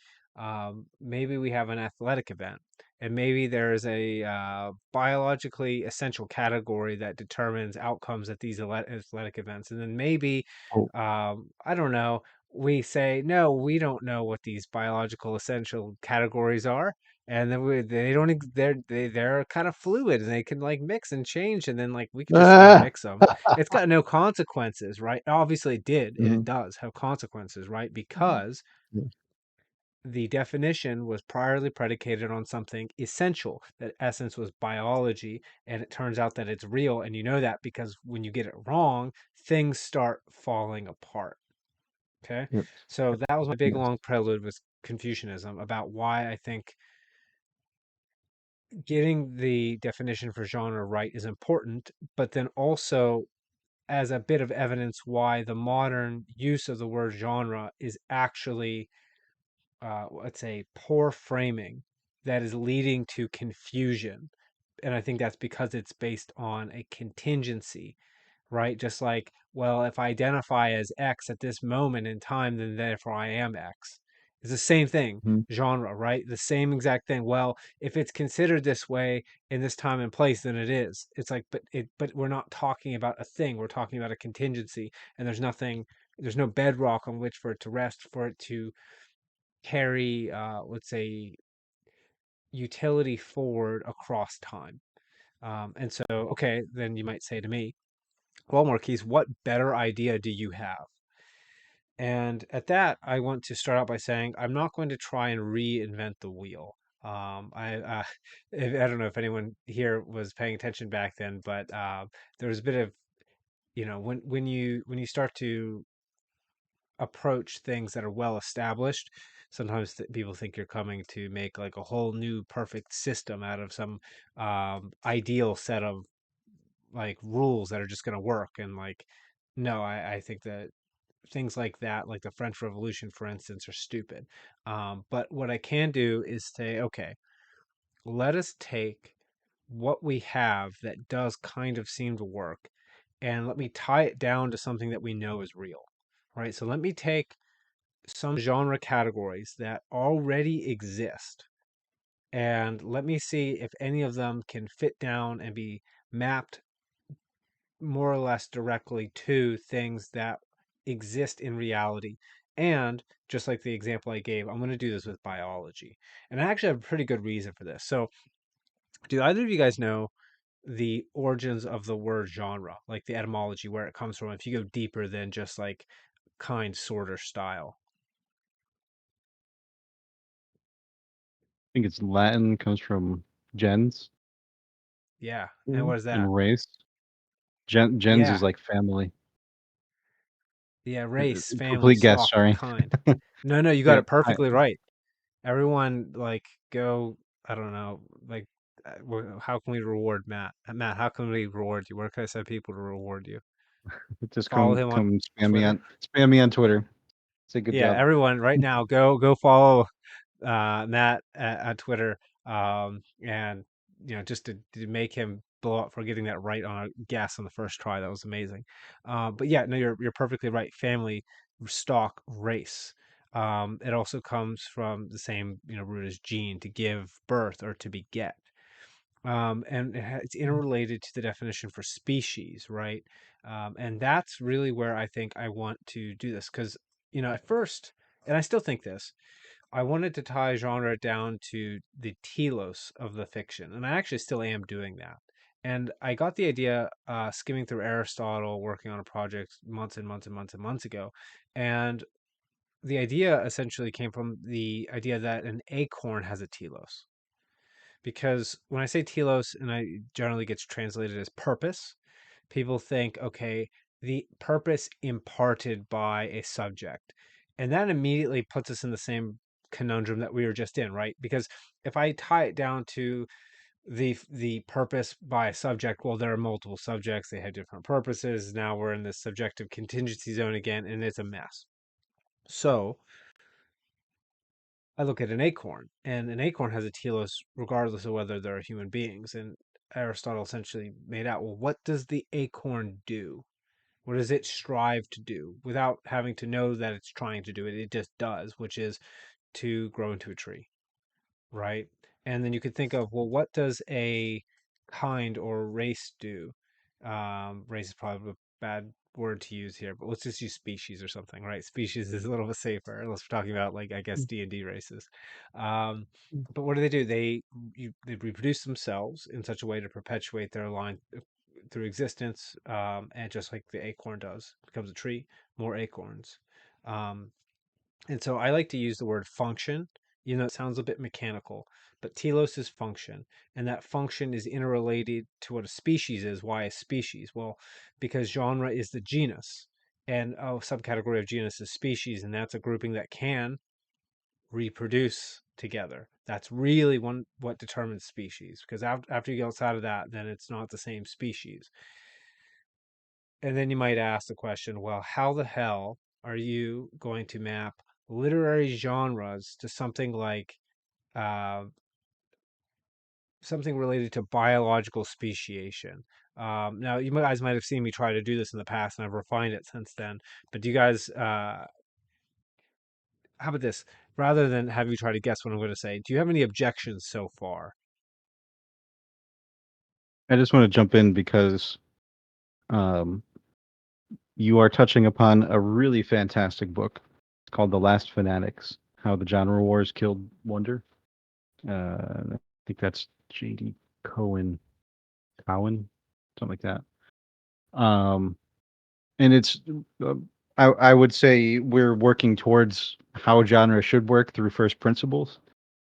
maybe we have an athletic event, and maybe there is a biologically essential category that determines outcomes at these athletic events, and then maybe, Oh, I don't know, we say, no, we don't know what these biological essential categories are. And then they don't they're kind of fluid and they can like mix and change and then like we could just ah, remix them. It's got no consequences, right? Obviously, it did, and it mhm, does have consequences, right? Because the definition was priorly predicated on something essential. That essence was biology, and it turns out that it's real. And you know that because when you get it wrong, things start falling apart. Okay. yep, So that was my big yes. long prelude with Confucianism about why I think getting the definition for genre right is important, but then also as a bit of evidence why the modern use of the word genre is actually, let's say, poor framing that is leading to confusion. And I think that's because it's based on a contingency, right? Just like, well, if I identify as X at this moment in time, then therefore I am X. It's the same thing, Mhm, genre, right? The same exact thing. Well, if it's considered this way in this time and place, then it is. It's like, but we're not talking about a thing. We're talking about a contingency, and there's no bedrock on which for it to rest, for it to carry, let's say, utility forward across time. And so, okay, then you might say to me, well, Marquise, what better idea do you have? And at that, I want to start out by saying I'm not going to try and reinvent the wheel. I don't know if anyone here was paying attention back then, but there was a bit of when you start to approach things that are well established, sometimes people think you're coming to make like a whole new perfect system out of some ideal set of like rules that are just going to work. And like, no, I think that things like that, like the French Revolution, for instance, are stupid. But what I can do is say, okay, let us take what we have that does kind of seem to work and let me tie it down to something that we know is real. Right. So let me take some genre categories that already exist and let me see if any of them can fit down and be mapped more or less directly to things that exist in reality. And just like the example I gave, I'm going to do this with biology. And I actually have a pretty good reason for this. So, do either of you guys know the origins of the word genre, like the etymology, where it comes from, if you go deeper than just like kind, sort, or style? I think it's Latin, comes from gens. Yeah. And Mhm. what is that? And race. Gens Yeah. is like family. Yeah, race, family, Complete guess. stock, Sorry. kind. No, no, you got Yeah. it perfectly right. Everyone, like, go, I don't know, like, how can we reward Matt? Matt, how can we reward you? Where can I send people to reward you? Just Follow come him on come Twitter. spam me on Twitter. Say good Yeah, job. everyone, right now, go follow Matt at Twitter, and just to make him blow up for getting that right on a guess on the first try. That was amazing. But yeah, no, you're perfectly right. Family, stock, race. It also comes from the same root as gene, to give birth or to beget. And it's interrelated to the definition for species, right? And that's really where I think I want to do this because at first, and I still think this, I wanted to tie genre down to the telos of the fiction, and I actually still am doing that. And I got the idea skimming through Aristotle, working on a project months and months and months and months ago. And the idea essentially came from the idea that an acorn has a telos. Because when I say telos, and I generally gets translated as purpose, people think, okay, the purpose imparted by a subject. And that immediately puts us in the same conundrum that we were just in, right? Because if I tie it down to the purpose by a subject, well, there are multiple subjects, they have different purposes. Now we're in this subjective contingency zone again, and it's a mess. So I look at an acorn, and an acorn has a telos regardless of whether they're human beings. And Aristotle essentially made out, well, what does the acorn do? What does it strive to do without having to know that it's trying to do it? It just does, which is to grow into a tree, right? And then you could think of, well, what does a kind or race do? Race is probably a bad word to use here, but let's just use species or something, right? Species is a little bit safer unless we're talking about, like, I guess, D&D races. Um, but what do? They reproduce themselves in such a way to perpetuate their line through existence, and just like the acorn does, becomes a tree, more acorns. Um, and so I like to use the word function, even though it sounds a bit mechanical, but telos is function, and that function is interrelated to what a species is. Why a species? Well, because genre is the genus, and a subcategory of genus is species, and that's a grouping that can reproduce together. That's really what determines species, because after you get outside of that, then it's not the same species. And then you might ask the question, well, how the hell are you going to map literary genres to something like uh, something related to biological speciation? Now, you guys might have seen me try to do this in the past, and I've refined it since then. But do you guys, how about this? Rather than have you try to guess what I'm going to say, do you have any objections so far? I just want to jump in because um, you are touching upon a really fantastic book. It's called The Last Fanatics: How the Genre Wars Killed Wonder. I think that's J.D. Cowan, something like that. Um, and it's uh, I would say we're working towards how genre should work through first principles.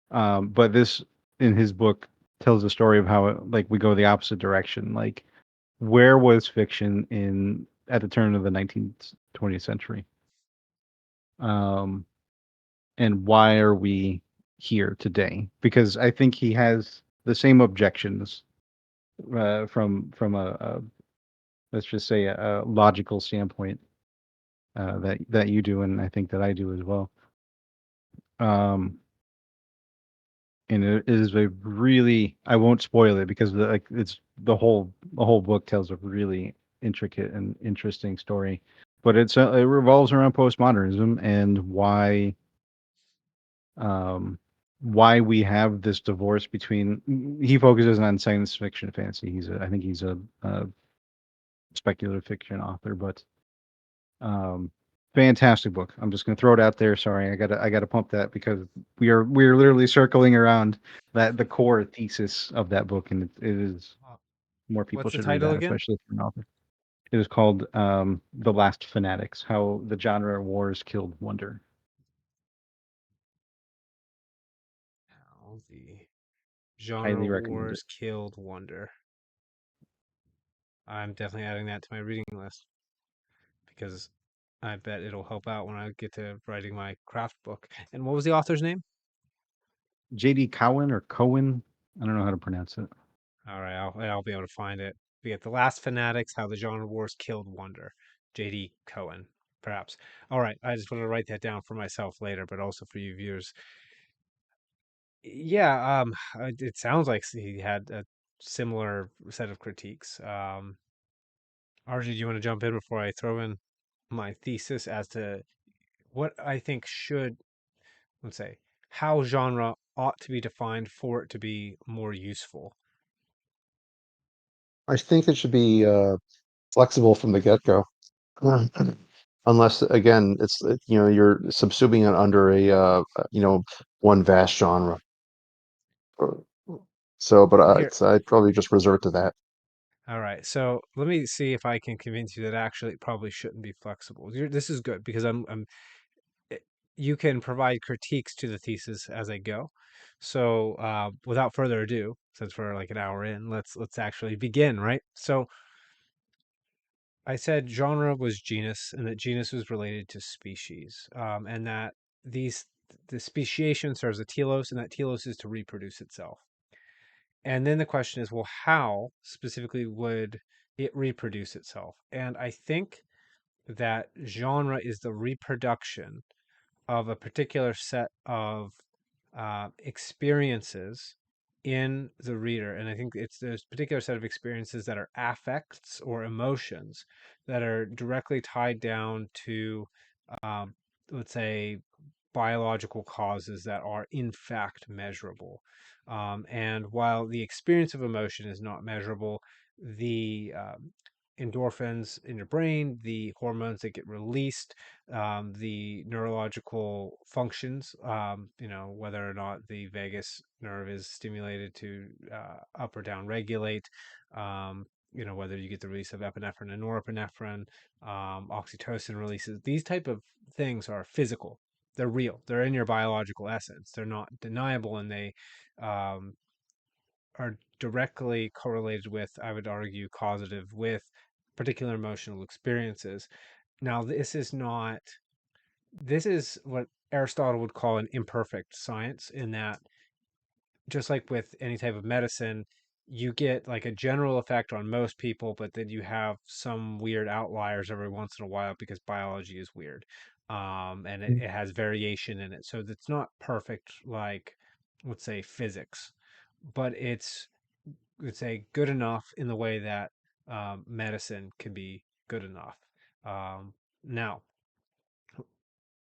But this in his book tells the story of how like we go the opposite direction. Like where was fiction in at the turn of the 19th 20th century? Um, and why are we here today? Because I think he has the same objections from a let's just say a logical standpoint that you do, and I think that I do as well. Um, and it is a really I won't spoil it because like it's the whole book tells a really intricate and interesting story, but it revolves around postmodernism and why we have this divorce between he focuses on science fiction fantasy. I think he's a speculative fiction author, but Um, fantastic book. I'm just gonna throw it out there. Sorry, I gotta pump that because we are literally circling around that the core thesis of that book, and it is more people What's the should read title that, again? especially for an author. It is called The Last Fanatics: How the Genre Wars Killed Wonder. How the genre Highly recommended. wars killed wonder. I'm definitely adding that to my reading list because I bet it'll help out when I get to writing my craft book. And what was the author's name? J.D. Cowan or Cohen. I don't know how to pronounce it. All right, I'll be able to find it. We get The Last Fanatics: How the Genre Wars Killed Wonder. J.D. Cohen, perhaps. All right, I just wanted to write that down for myself later, but also for you viewers. Yeah, it sounds like he had a similar set of critiques. RJ, do you want to jump in before I throw in my thesis as to what I think should, let's say, how genre ought to be defined for it to be more useful? I think it should be flexible from the get-go. Unless, again, you're subsuming it under one vast genre. Uh, So, but Here, I'd probably just resort to that. all right. So let me see if I can convince you that actually it probably shouldn't be flexible. This is good because it- you can provide critiques to the thesis as I go. So without further ado, since we're like an hour in, let's actually begin, right? So I said genre was genus, and that genus was related to species, and that these the speciation serves a telos, and that telos is to reproduce itself. And then the question is, well, how specifically would it reproduce itself? And I think that genre is the reproduction of a particular set of experiences in the reader. And I think it's this particular set of experiences that are affects or emotions that are directly tied down to, um, let's say, biological causes that are in fact measurable. And while the experience of emotion is not measurable, the endorphins in your brain, the hormones that get released, the neurological functions, whether or not the vagus nerve is stimulated to up or down regulate, whether you get the release of epinephrine and norepinephrine, oxytocin releases, these type of things are physical. They're real. They're in your biological essence. They're not deniable, and they um, are directly correlated with, I would argue, causative with particular emotional experiences. Now, this is what Aristotle would call an imperfect science, in that, just like with any type of medicine, you get like a general effect on most people, but then you have some weird outliers every once in a while because biology is weird. And it has variation in it. So it's not perfect like, let's say, physics, but it's, let's say, good enough in the way that medicine can be good enough. Now,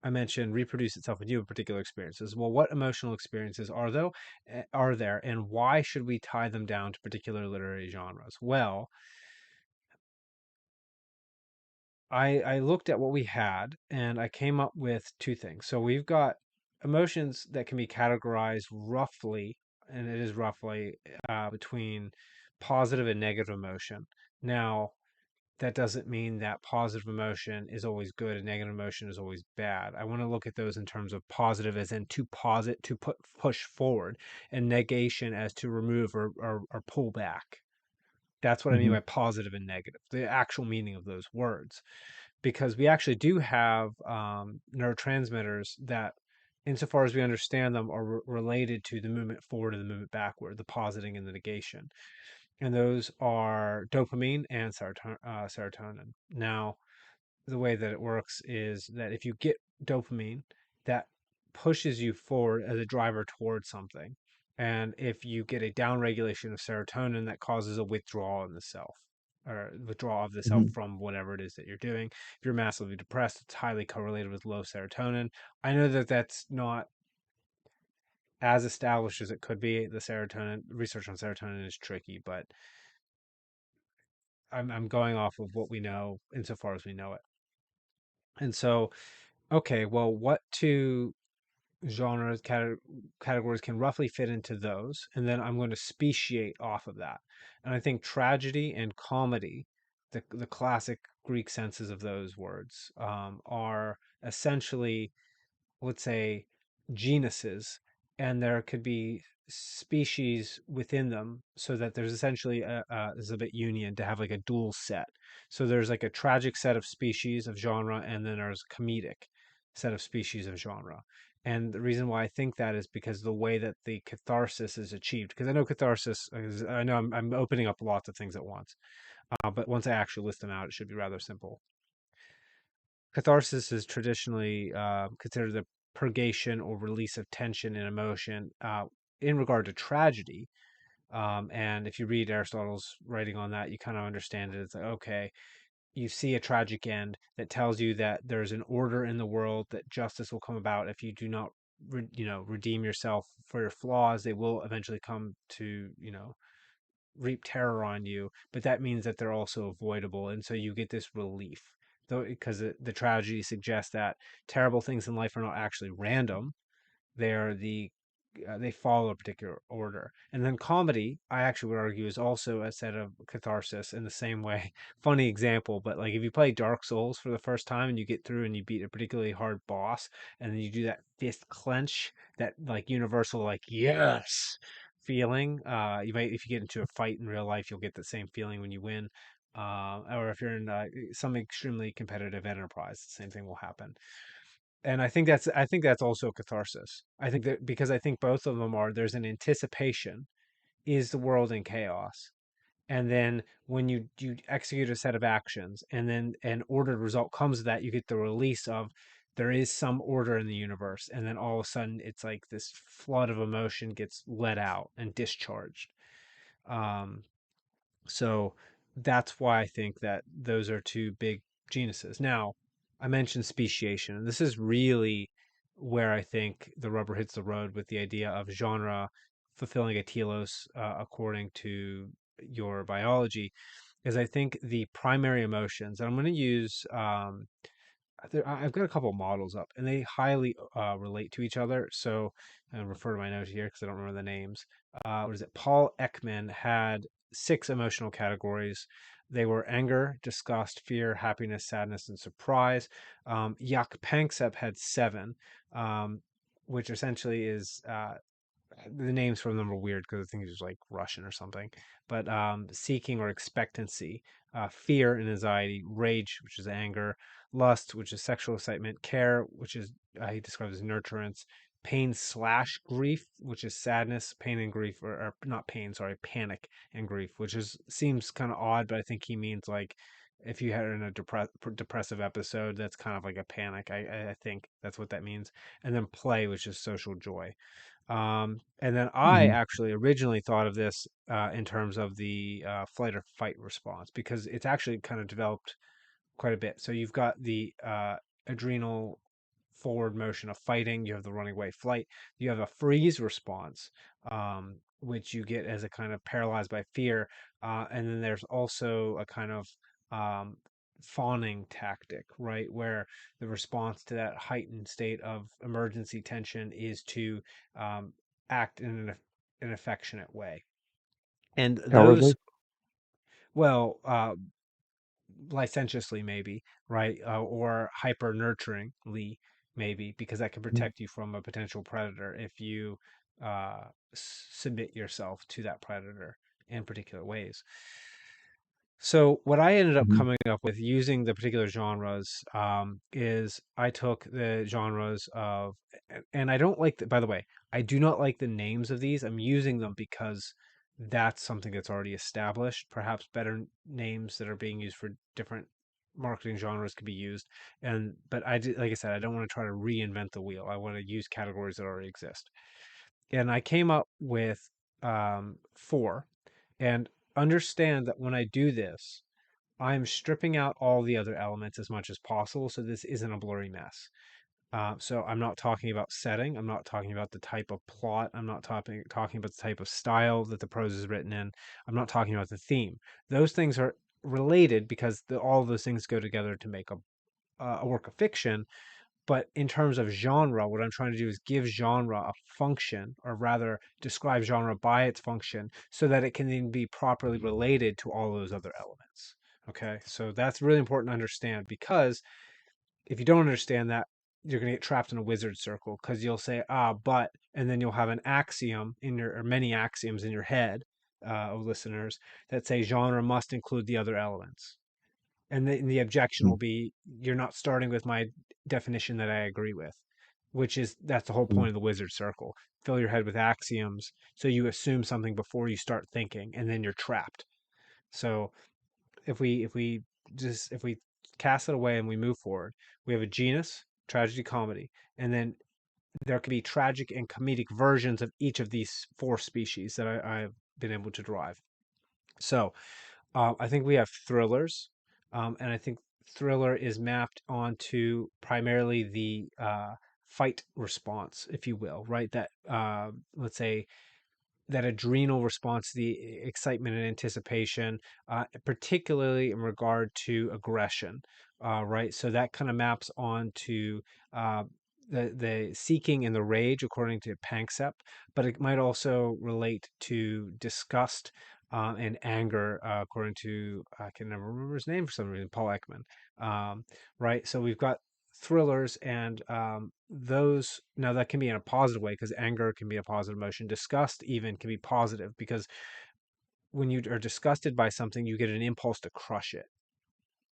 I mentioned reproduce itself in new and particular experiences. Well, what emotional experiences are there, and why should we tie them down to particular literary genres? Well, I looked at what we had and I came up with two things. So we've got emotions that can be categorized roughly, and it is roughly between positive and negative emotion. Now, that doesn't mean that positive emotion is always good and negative emotion is always bad. I want to look at those in terms of positive as in to posit, to push forward, and negation as to remove or pull back. That's what I mean Hmm. by positive and negative, the actual meaning of those words. Because we actually do have neurotransmitters that, insofar as we understand them, are related to the movement forward and the movement backward, the positing and the negation, and those are dopamine and serotonin. Now, the way that it works is that if you get dopamine, that pushes you forward as a driver towards something. And if you get a downregulation of serotonin, that causes a withdrawal in the self, or withdrawal of the self Hmm. from whatever it is that you're doing. If you're massively depressed, it's highly correlated with low serotonin. I know that that's not as established as it could be. The serotonin research on serotonin is tricky, but I'm going off of what we know insofar as we know it. And so, okay, well, what two genres categories can roughly fit into those? And then I'm going to speciate off of that. And I think tragedy and comedy, the classic Greek senses of those words, are essentially, let's say, genuses and there could be species within them, so that there's essentially there's a bit union to have like a dual set. So there's like a tragic set of species of genre, and then there's a comedic set of species of genre. And the reason why I think that is because the way that the catharsis is achieved, because I know catharsis I know I'm opening up lots of things at once, but once I actually list them out, it should be rather simple. Catharsis is traditionally considered the purgation or release of tension and emotion in regard to tragedy. And if you read Aristotle's writing on that, you kind of understand it. It's like, okay, you see a tragic end that tells you that there's an order in the world, that justice will come about if you do not, redeem yourself for your flaws. They will eventually come to, reap terror on you, but that means that they're also avoidable. And so you get this relief, though, because the tragedy suggests that terrible things in life are not actually random. They follow a particular order. And then comedy, I actually would argue, is also a set of catharsis in the same way. Funny example, but like if you play Dark Souls for the first time and you get through and you beat a particularly hard boss, and then you do that fist clench, that like universal like yes feeling. You might, if you get into a fight in real life, you'll get the same feeling when you win. Or if you're in some extremely competitive enterprise, the same thing will happen. And I think that's also catharsis. I think that because I think both of them are, there's an anticipation, is the world in chaos, and then when you execute a set of actions, and then an ordered result comes of that, you get the release of, there is some order in the universe, and then all of a sudden it's like this flood of emotion gets let out and discharged. um so that's why I think that those are two big genuses. Now, I mentioned speciation, and this is really where I think the rubber hits the road with the idea of genre fulfilling a telos, according to your biology, is I think the primary emotions, and I'm going to use I've got a couple models up, and they highly relate to each other. So I refer to my note here because I don't remember the names. What is it? Paul Ekman had six emotional categories. They were anger, disgust, fear, happiness, sadness, and surprise. Jaak Panksepp had seven, um, which essentially is the names from them are weird because I think it's like Russian or something. But seeking or expectancy, fear and anxiety, rage, which is anger, lust, which is sexual excitement, care, which is he describes as nurturance, pain slash grief, which is sadness, pain and grief, or not pain, sorry, panic and grief, which is seems kind of odd, but I think he means like if you had in a depressive episode, that's kind of like a panic. I think that's what that means. And then play, which is social joy. And then I Mhm. actually originally thought of this in terms of the flight or fight response, because it's actually kind of developed quite a bit. So you've got the adrenal forward motion of fighting, you have the running away flight, you have a freeze response, which you get as a kind of paralyzed by fear. And then there's also a kind of um, fawning tactic, right? Where the response to that heightened state of emergency tension is to um, act in an affectionate way. And those, Cowardly. well, licentiously maybe, right? Or hyper nurturingly maybe, because that can Mhm. protect you from a potential predator if you submit yourself to that predator in particular ways. So what I ended up Mhm. coming up with using the particular genres, is I took the genres of, and I don't like by the way, I do not like the names of these. I'm using them because that's something that's already established. Perhaps better names that are being used for different marketing genres could be used. And but like I said, I don't want to try to reinvent the wheel. I want to use categories that already exist. And I came up with four, and understand that when I do this, I'm stripping out all the other elements as much as possible, so this isn't a blurry mess. So I'm not talking about setting. I'm not talking about the type of plot. I'm not talking about the type of style that the prose is written in. I'm not talking about the theme. Those things are related because all of those things go together to make a work of fiction. But in terms of genre, what I'm trying to do is give genre a function, or rather describe genre by its function, so that it can then be properly related to all those other elements. Okay, so that's really important to understand, because if you don't understand that, you're going to get trapped in a wizard circle because you'll say but, and then you'll have an axiom in your, or many axioms in your head, listeners, that say genre must include the other elements. And the objection will Mm, be, you're not starting with my definition that I agree with, which is, that's the whole mm, point of the wizard circle. Fill your head with axioms so you assume something before you start thinking, and then you're trapped. So if we cast it away and we move forward, we have a genus, tragedy, comedy, and then there can be tragic and comedic versions of each of these four species that I've been able to derive. So I think we have thrillers, and I think thriller is mapped onto primarily the fight response, if you will, right? That let's say that adrenal response to the excitement and anticipation, particularly in regard to aggression, right? So that kind of maps onto uh, the seeking and the rage, according to Panksepp, but it might also relate to disgust and anger, according to, I can never remember his name for some reason, Paul Ekman, right? So we've got thrillers, and those, now that can be in a positive way because anger can be a positive emotion. Disgust even can be positive because when you are disgusted by something, you get an impulse to crush it,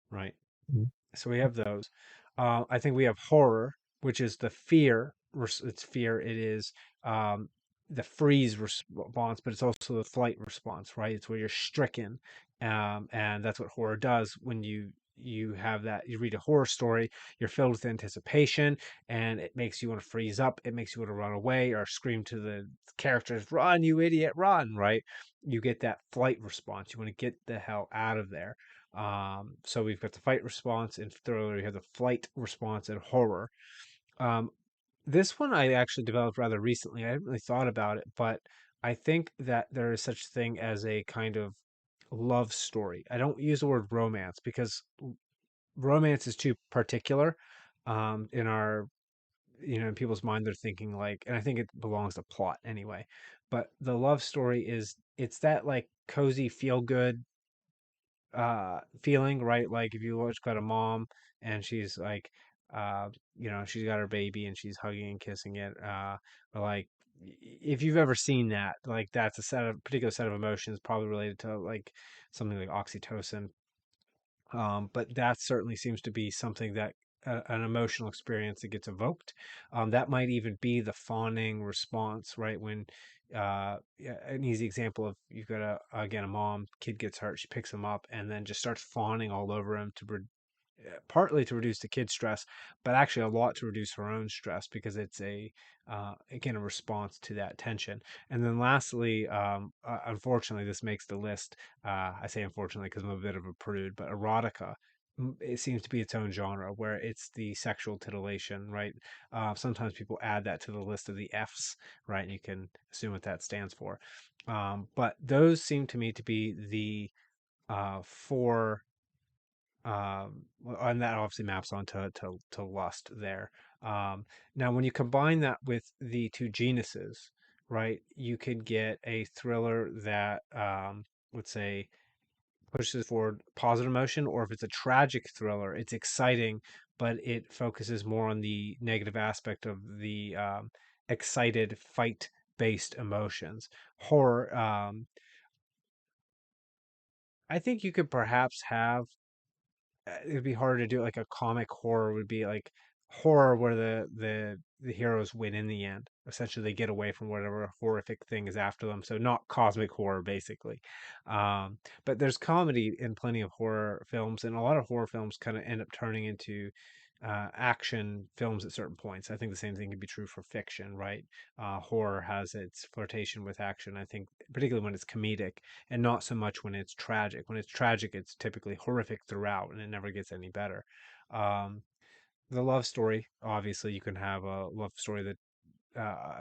right? mm, So we have those. I think we have horror, which is the fear. It's fear. It is um, the freeze response, but it's also the flight response, right? It's where you're stricken, and that's what horror does. When you have that, you read a horror story, you're filled with anticipation, and it makes you want to freeze up. It makes you want to run away or scream to the characters, "Run, you idiot, run!" Right? You get that flight response. You want to get the hell out of there. So we've got the fight response in thriller, we have the flight response in horror. Um, this one I actually developed rather recently. I hadn't really thought about it, but I think that there is such a thing as a kind of love story. I don't use the word romance because romance is too particular in our, in people's mind. They're thinking like, and I think it belongs to plot anyway. But the love story is, it's that like cozy feel good feeling, right? Like if you watch, got a mom and she's like uh she's got her baby and she's hugging and kissing it, or like if you've ever seen that, like that's a particular set of emotions probably related to like something like oxytocin. But that certainly seems to be something that an emotional experience that gets evoked. That might even be the fawning response, right? When yeah, an easy example of, you've got again, a mom, kid gets hurt, she picks him up and then just starts fawning all over him to partly to reduce the kid's stress, but actually a lot to reduce her own stress because it's a again, a response to that tension. And then lastly, unfortunately, this makes the list. I say unfortunately because I'm a bit of a prude, but erotica. It seems to be its own genre where it's the sexual titillation, right? Sometimes people add that to the list of the F's, right? And you can assume what that stands for. But those seem to me to be the four, and that obviously maps onto to lust there. Now, when you combine that with the two genuses, right, you could get a thriller that, let's say, pushes forward positive emotion, or if it's a tragic thriller, it's exciting, but it focuses more on the negative aspect of the excited fight-based emotions. Horror, I think you could perhaps have, it'd be harder to do it. Like a comic horror would be like horror where the heroes win in the end. Essentially, they get away from whatever horrific thing is after them. So not cosmic horror, basically. But there's comedy in plenty of horror films, and a lot of horror films kind of end up turning into action films at certain points. I think the same thing can be true for fiction, right? Horror has its flirtation with action. I think particularly when it's comedic, and not so much when it's tragic. When it's tragic, it's typically horrific throughout, and it never gets any better. Um, the love story, obviously, you can have a love story that,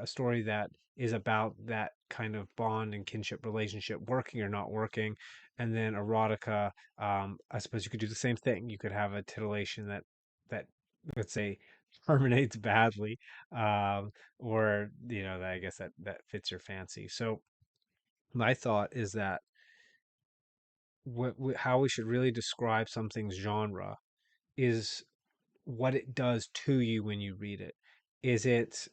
a story that is about that kind of bond and kinship relationship, working or not working. And then erotica, I suppose you could do the same thing. You could have a titillation that, let's say, terminates badly, or I guess that fits your fancy. So my thought is that how we should really describe something's genre is what it does to you when you read it. Is it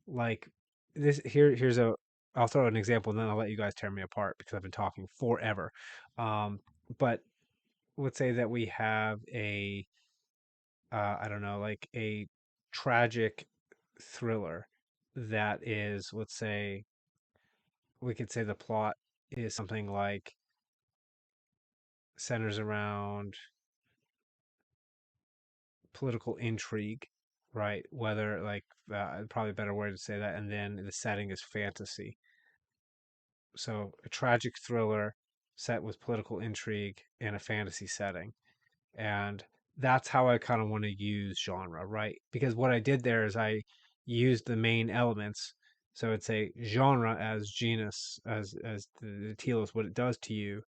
like this? Here's a. I'll throw an example, and then I'll let you guys tear me apart because I've been talking forever. Um, but let's say that we have a I don't know, like a tragic thriller that is, let's say, we could say the plot is something like centers around political intrigue, right? Whether like probably a better way to say that, and then the setting is fantasy. So a tragic thriller set with political intrigue in a fantasy setting, and that's how I kind of want to use genre, right? Because what I did there is I used the main elements. So it's a genre as genus, as the telos, what it does to you.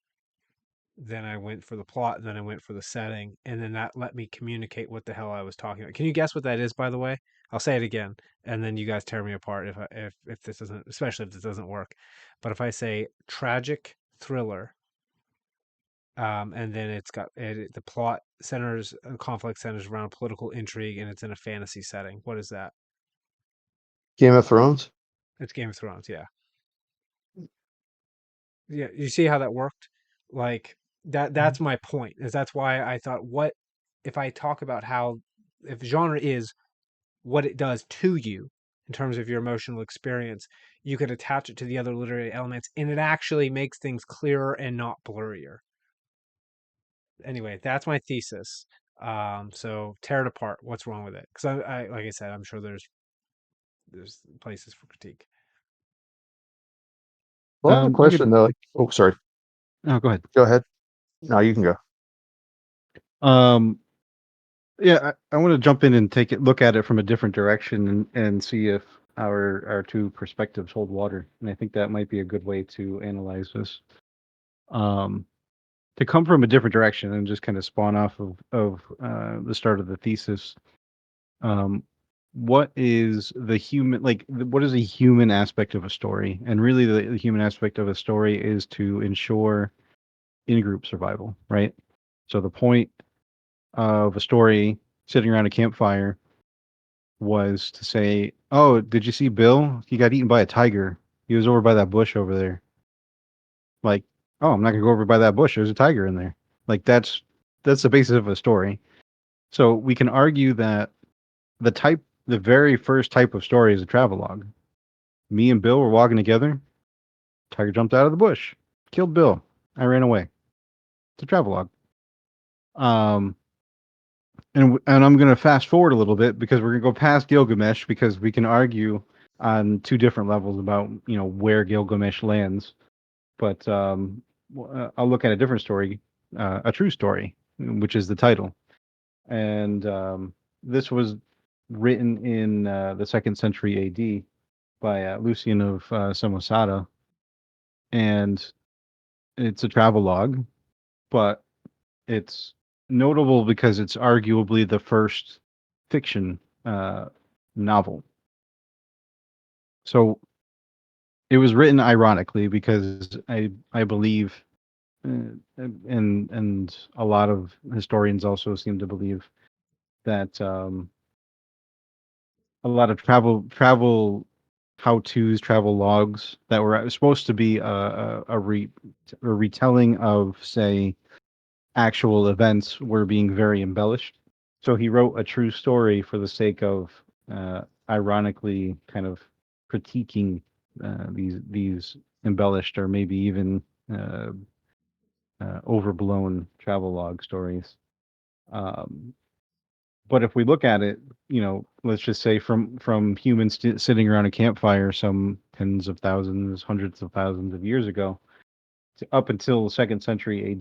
Then I went for the plot, and then I went for the setting, and then that let me communicate what the hell I was talking about. Can you guess what that is, by the way? I'll say it again, and then you guys tear me apart if this doesn't, especially if this doesn't work. But if I say tragic thriller, and then the plot centers, conflict centers around political intrigue, and it's in a fantasy setting. What is that? Game of Thrones. It's Game of Thrones. Yeah, yeah. You see how that worked? Like that. That's my point. Is that's why I thought, what if I talk about how if genre is what it does to you in terms of your emotional experience, you could attach it to the other literary elements, and it actually makes things clearer and not blurrier. Anyway, that's my thesis. So tear it apart. What's wrong with it? Because like I said, I'm sure there's places for critique. Well, I have a You could. question though. Like, oh, sorry. Oh, go ahead. Go ahead. No, you can go. Um, yeah, I want to jump in and look at it from a different direction and see if our two perspectives hold water. And I think that might be a good way to analyze this. Um, to come from a different direction and just kind of spawn off of the start of the thesis. Um, what is the human what is the human aspect of a story? And really, the human aspect of a story is to ensure in-group survival, right? So the point of a story sitting around a campfire was to say, "Oh, did you see Bill? He got eaten by a tiger. He was over by that bush over there." Like, "Oh, I'm not gonna go over by that bush. There's a tiger in there." Like that's the basis of a story. So we can argue that the very first type of story is a travelogue. Me and Bill were walking together. Tiger jumped out of the bush, killed Bill. I ran away. It's a travelogue. Um, and I'm going to fast forward a little bit because we're going to go past Gilgamesh because we can argue on two different levels about where Gilgamesh lands. But I'll look at a different story, a true story, which is the title. And this was written in the second century AD by Lucian of Samosata, and it's a travelogue, but it's notable because it's arguably the first fiction novel. So it was written ironically because I believe, and a lot of historians also seem to believe that a lot of travel how tos, travel logs that were supposed to be a retelling of, say, actual events were being very embellished. So he wrote a true story for the sake of ironically kind of critiquing these embellished or maybe even uh, overblown travelogue stories. Um, but if we look at it, let's just say from humans sitting around a campfire some tens of thousands, hundreds of thousands of years ago, to up until the second century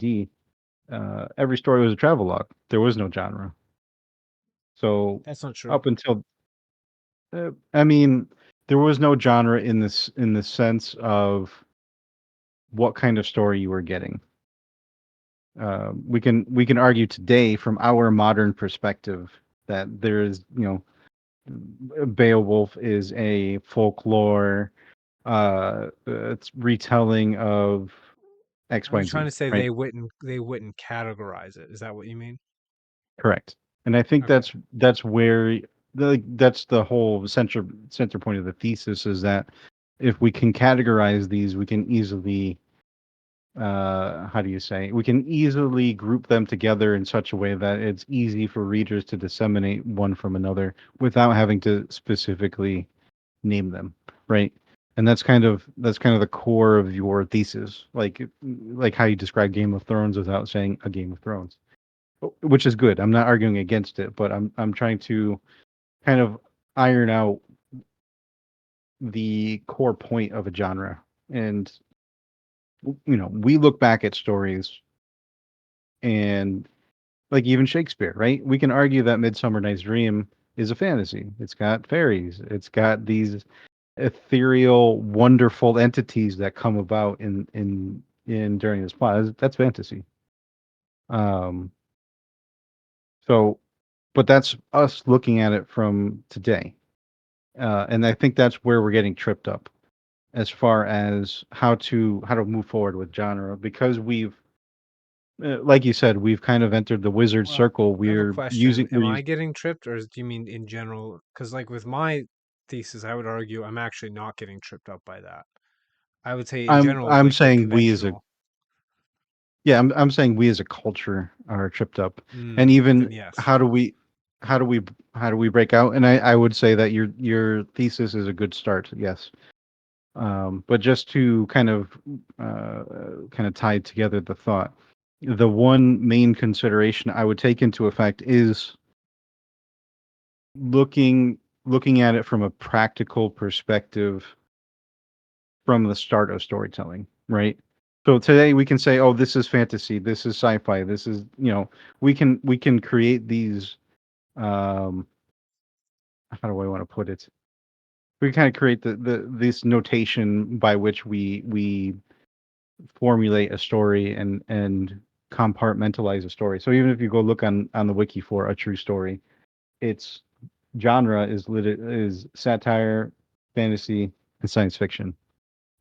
AD, every story was a travelogue. There was no genre. So That's not true. up until, I mean, there was no genre in the sense of what kind of story you were getting. We can argue today from our modern perspective that there is, Beowulf is a folklore, it's retelling of X, Are Y, you and trying Z, to say right? they wouldn't categorize it? Is that what you mean? Correct. And I think Okay. that's where that's the whole center point of the thesis is that if we can categorize these, we can easily how do you say, we can easily group them together in such a way that it's easy for readers to disseminate one from another without having to specifically name them, right? And that's kind of the core of your thesis, like how you describe Game of Thrones without saying a Game of Thrones, which is good. I'm not arguing against it, but I'm trying to kind of iron out the core point of a genre. And we look back at stories and like even Shakespeare, right? We can argue that Midsummer Night's Dream is a fantasy. It's got fairies. It's got these ethereal, wonderful entities that come about in during this plot. That's fantasy. Um, so, but that's us looking at it from today, and I think that's where we're getting tripped up as far as how to move forward with genre because like you said, we've kind of entered the wizard Well, circle. I have a We're question. using Am we're I using getting tripped, or do you mean in general? Because, like, with my thesis, I would argue I'm actually not getting tripped up by that. I would say, in I'm general, I'm like the saying we as a conventional. yeah, I'm saying we as a culture are tripped up. And Then even yes. how do we how do we how do we break out? And I would say that your thesis is a good start, yes. But just to kind of tie together the thought, the one main consideration I would take into effect is looking at it from a practical perspective from the start of storytelling, right? So today we can say, oh, this is fantasy, this is sci-fi, this is, we can create these um how do I want to put it? We kind of create the this notation by which we formulate a story and compartmentalize a story. So even if you go look on the wiki for a true story, its genre is satire, fantasy, and science fiction.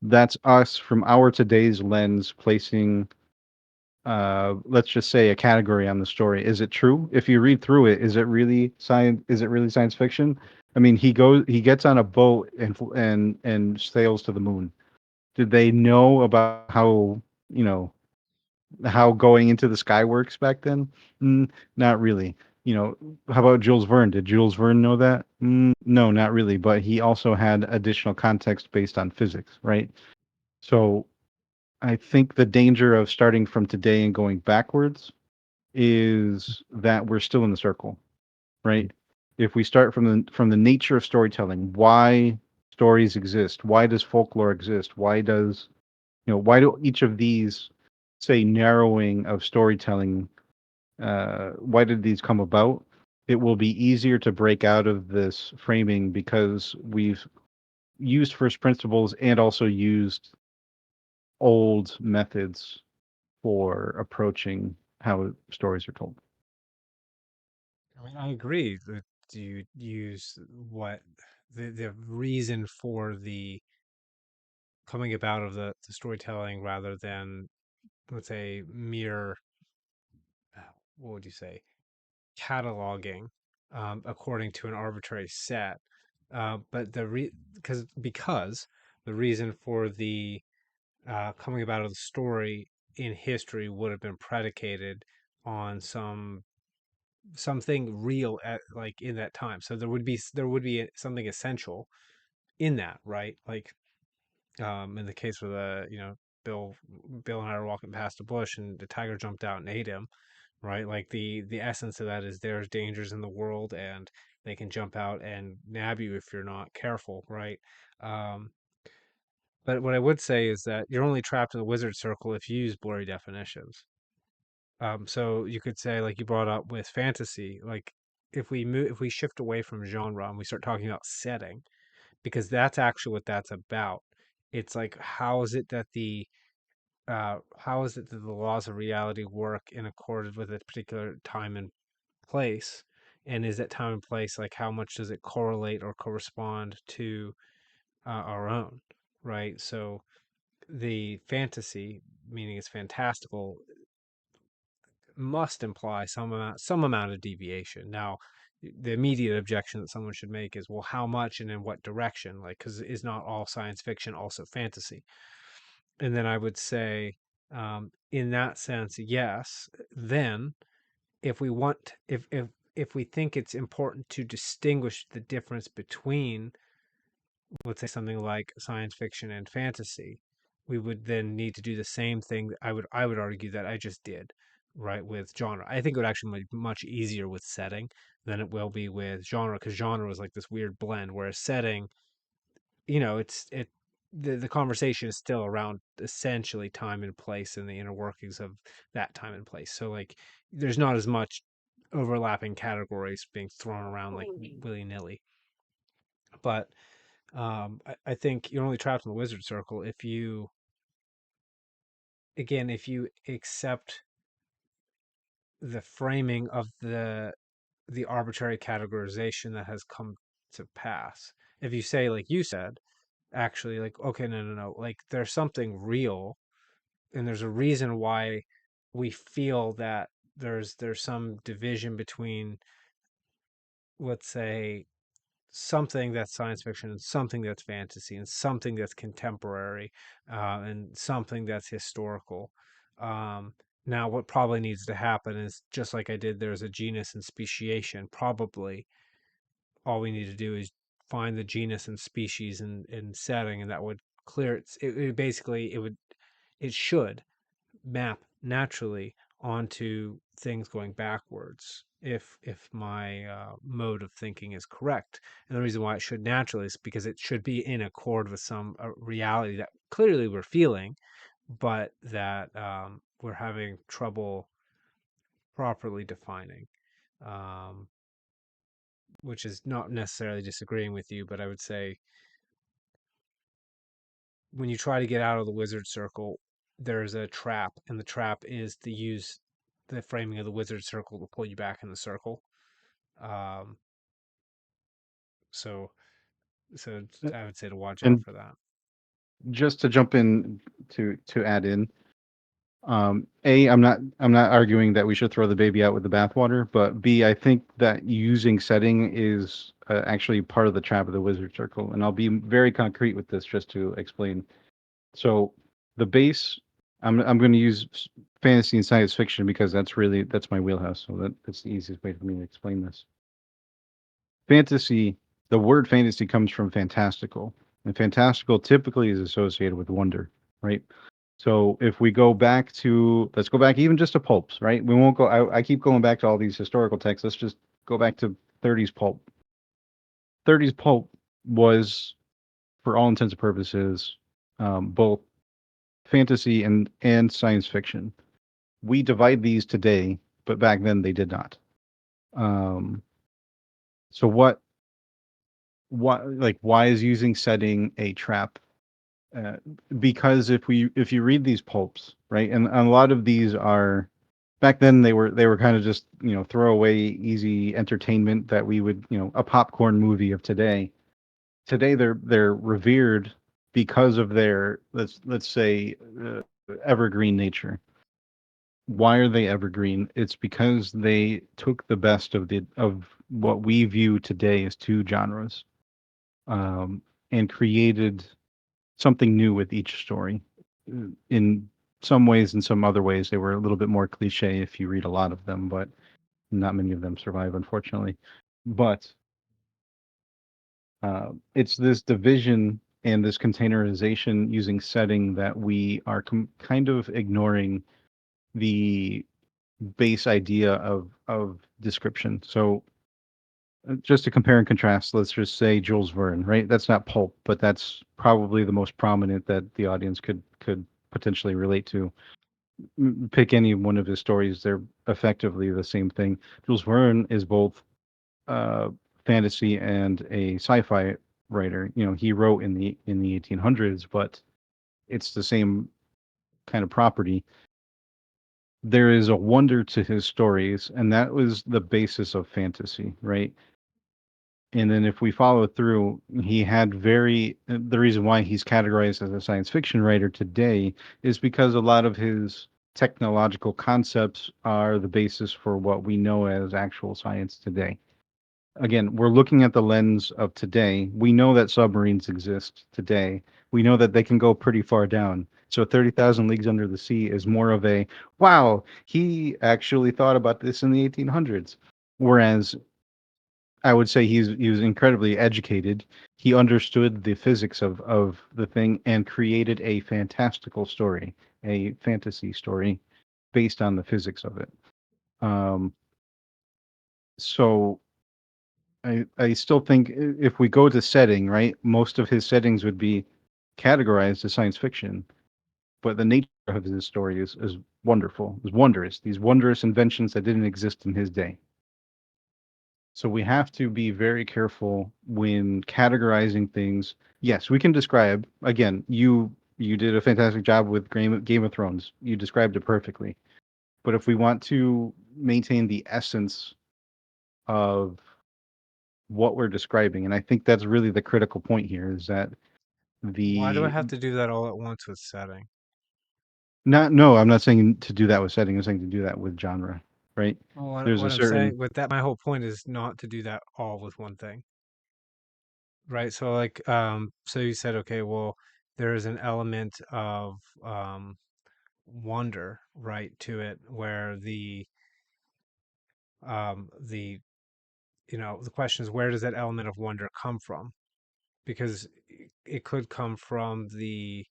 That's us from our today's lens placing let's just say a category on the story. Is it true? If you read through it, is it really science fiction? I mean, he gets on a boat and sails to the moon. Did they know about you know how going into the sky works back then? Not really. How about Jules Verne? Did Jules Verne know that? No, not really, but he also had additional context based on physics, right? So I think the danger of starting from today and going backwards is that we're still in the circle, right? If we start from the nature of storytelling, why stories exist, why does folklore exist, why do each of these say narrowing of storytelling, why did these come about? It will be easier to break out of this framing because we've used first principles and also used old methods for approaching how stories are told. I mean, I agree that you use what the reason for the coming about of the storytelling rather than, let's say, mere, what would you say, cataloging according to an arbitrary set. But because the reason for the coming about of the story in history would have been predicated on something real at like in that time. So there would be something essential in that, right? Like in the case where Bill Bill and I were walking past a bush and the tiger jumped out and ate him, right? Like the essence of that is there's dangers in the world and they can jump out and nab you if you're not careful, right? Um, but what I would say is that you're only trapped in the wizard circle if you use blurry definitions. So you could say, like you brought up with fantasy, like if we shift away from genre and we start talking about setting, because that's actually what that's about. It's like how is it that the laws of reality work in accordance with a particular time and place? And is that time and place, like, how much does it correlate or correspond to our own, right? So the fantasy, meaning it's fantastical, must imply some amount of deviation. Now, the immediate objection that someone should make is, well, how much and in what direction? Like, because is not all science fiction also fantasy? And then I would say, in that sense, yes. Then, if we want, if we think it's important to distinguish the difference between, let's say, something like science fiction and fantasy, we would then need to do the same thing. I would argue that I just did, right, with genre. I think it would actually be much easier with setting than it will be with genre, because genre was like this weird blend, whereas setting, the conversation is still around essentially time and place and the inner workings of that time and place. So like there's not as much overlapping categories being thrown around like willy-nilly. But I think you're only trapped in the wizard circle if you, again, if you accept the framing of the arbitrary categorization that has come to pass. If you say, like you said, actually, like, okay, no, no, no, like there's something real, and there's a reason why we feel that there's some division between, let's say, something that's science fiction and something that's fantasy and something that's contemporary, and something that's historical. Um, Now, what probably needs to happen is, just like I did, there's a genus and speciation. Probably all we need to do is find the genus and species and setting, and that would clear it basically, it should map naturally onto things going backwards, if my mode of thinking is correct. And the reason why it should naturally is because it should be in accord with some reality that clearly we're feeling, but that we're having trouble properly defining. um, which is not necessarily disagreeing with you, but I would say, when you try to get out of the wizard circle, there's a trap, and the trap is to use the framing of the wizard circle to pull you back in the circle. Um, so, so I would say to watch out And for that. just to jump in to add in, I'm not arguing that we should throw the baby out with the bathwater, but B, I think that using setting is actually part of the trap of the wizard circle, and I'll be very concrete with this just to explain. So the base, I'm going to use fantasy and science fiction because that's my wheelhouse. So that's the easiest way for me to explain this. Fantasy, the word fantasy comes from fantastical, and fantastical typically is associated with wonder, right? So if we go back to, let's go back even just to pulps, right? We won't go. I keep going back to all these historical texts. Let's just go back to 30s pulp. 30s pulp was, for all intents and purposes, both fantasy and science fiction. We divide these today, but back then they did not. Um, so why is using setting a trap? Uh, because if you read these pulps, right, and a lot of these are, back then they were kind of just, throwaway easy entertainment that we would, a popcorn movie of today. Today they're revered because of their, let's say, evergreen nature. Why are they evergreen? It's because they took the best of what we view today as two genres, um, and created something new with each story. In some ways, in some other ways, they were a little bit more cliche if you read a lot of them, but not many of them survive, unfortunately. But it's this division and this containerization using setting that we are kind of ignoring the base idea of description. So just to compare and contrast, let's just say Jules Verne, right? That's not pulp, but that's probably the most prominent that the audience could potentially relate to. Pick any one of his stories; they're effectively the same thing. Jules Verne is both uh, fantasy and a sci-fi writer. He wrote in the 1800s, but it's the same kind of property. There is a wonder to his stories, and that was the basis of fantasy, right? And then if we follow through, he had the reason why he's categorized as a science fiction writer today is because a lot of his technological concepts are the basis for what we know as actual science today. Again, we're looking at the lens of today. We know that submarines exist today. We know that they can go pretty far down. So 30,000 Leagues Under the Sea is more of a, wow, he actually thought about this in the 1800s. Whereas I would say he was incredibly educated. He understood the physics of the thing and created a fantastical story, a fantasy story based on the physics of it. Um, so I still think if we go to setting, right, most of his settings would be categorized as science fiction, but the nature of his story is wonderful, is wondrous. These wondrous inventions that didn't exist in his day. So we have to be very careful when categorizing things. Yes, we can describe. Again, you did a fantastic job with Game of Thrones. You described it perfectly. But if we want to maintain the essence of what we're describing, and I think that's really the critical point here, is that Why do I the have to do that all at once with setting? not no, I'm not saying to do that with setting. I'm saying to do that with genre, right? Well, There's a what I'm certain saying with that, my whole point is not to do that all with one thing, right? So like, so you said, okay, well, there is an element of wonder, right, to it, where the the question is, where does that element of wonder come from? Because it could come from the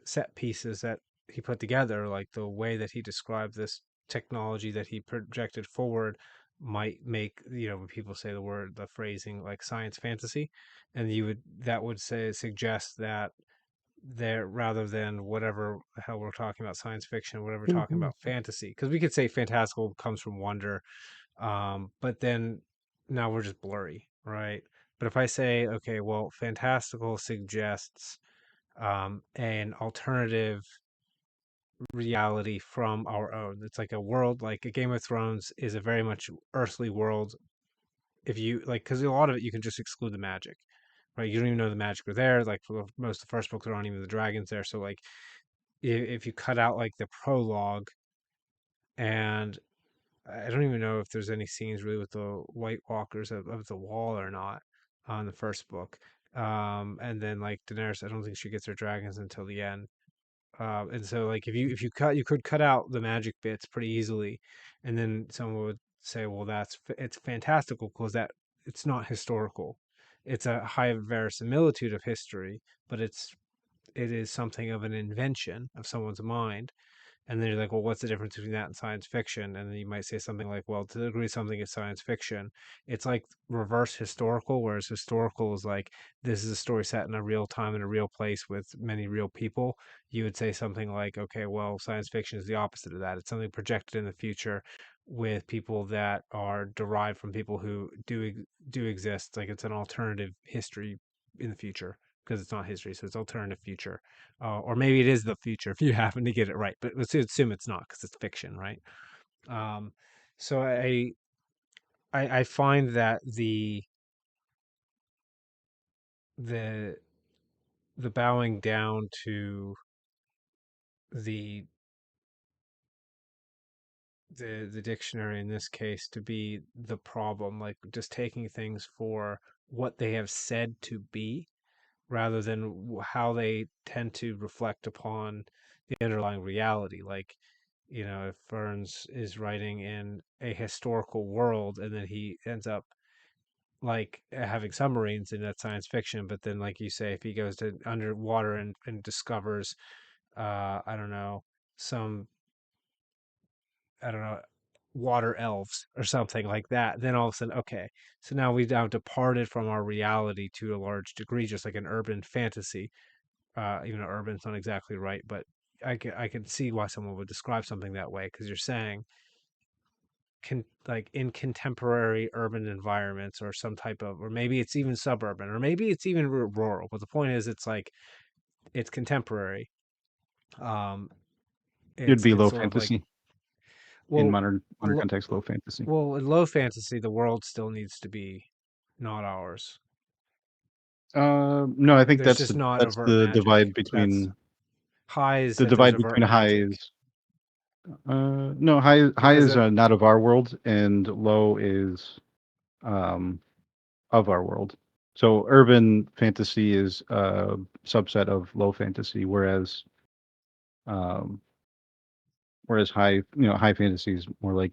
set pieces that he put together, like the way that he described this technology that he projected forward might make, when people say the phrasing like science fantasy, and that would say suggest that there, rather than whatever the hell we're talking about, science fiction, whatever we're talking about, fantasy, because we could say fantastical comes from wonder, but then now we're just blurry, right? But if I say, okay, well, fantastical suggests an alternative reality from our own. It's like a world, like a Game of Thrones is a very much earthly world. If you like, because a lot of it you can just exclude the magic, right? You don't even know the magic are there. Like for most of the first book, there aren't even the dragons there. So like, if you cut out like the prologue, and I don't even know if there's any scenes really with the White Walkers of the Wall or not on the first book. And then like Daenerys, I don't think she gets her dragons until the end. And so like you could cut out the magic bits pretty easily, and then someone would say, well, it's fantastical because that it's not historical. It's a high verisimilitude of history, but it is something of an invention of someone's mind. And then you're like, well, what's the difference between that and science fiction? And then you might say something like, well, to the degree something is science fiction, it's like reverse historical, whereas historical is like, this is a story set in a real time in a real place with many real people. You would say something like, okay, well, science fiction is the opposite of that. It's something projected in the future with people that are derived from people who do exist. Like it's an alternative history in the future because it's not history, so it's alternative future, or maybe it is the future if you happen to get it right. But let's assume it's not because it's fiction, right? Um, so I find that the the bowing down to the the dictionary in this case to be the problem, like just taking things for what they have said to be rather than how they tend to reflect upon the underlying reality. Like, if Burns is writing in a historical world and then he ends up like having submarines in that science fiction, but then like you say, if he goes to underwater and discovers I don't know, some I don't know, water elves or something like that, then all of a sudden, okay, so now we've now departed from our reality to a large degree, just like an urban fantasy. Even though urban's not exactly right, but I can see why someone would describe something that way because you're saying like in contemporary urban environments or some type of, or maybe it's even suburban, or maybe it's even rural. But the point is, it's like it's contemporary. Um, it'd be it's low sort of like, fantasy in well, modern lo- context, low fantasy. well, in low fantasy, the world still needs to be not ours. No, I think There's just not that's overt the magic. divide That's between high is the that there's divide overt between magic. highs. No, high Because is not of our world, and low is um, of our world. So urban fantasy is a subset of low fantasy, um, whereas high fantasy is more like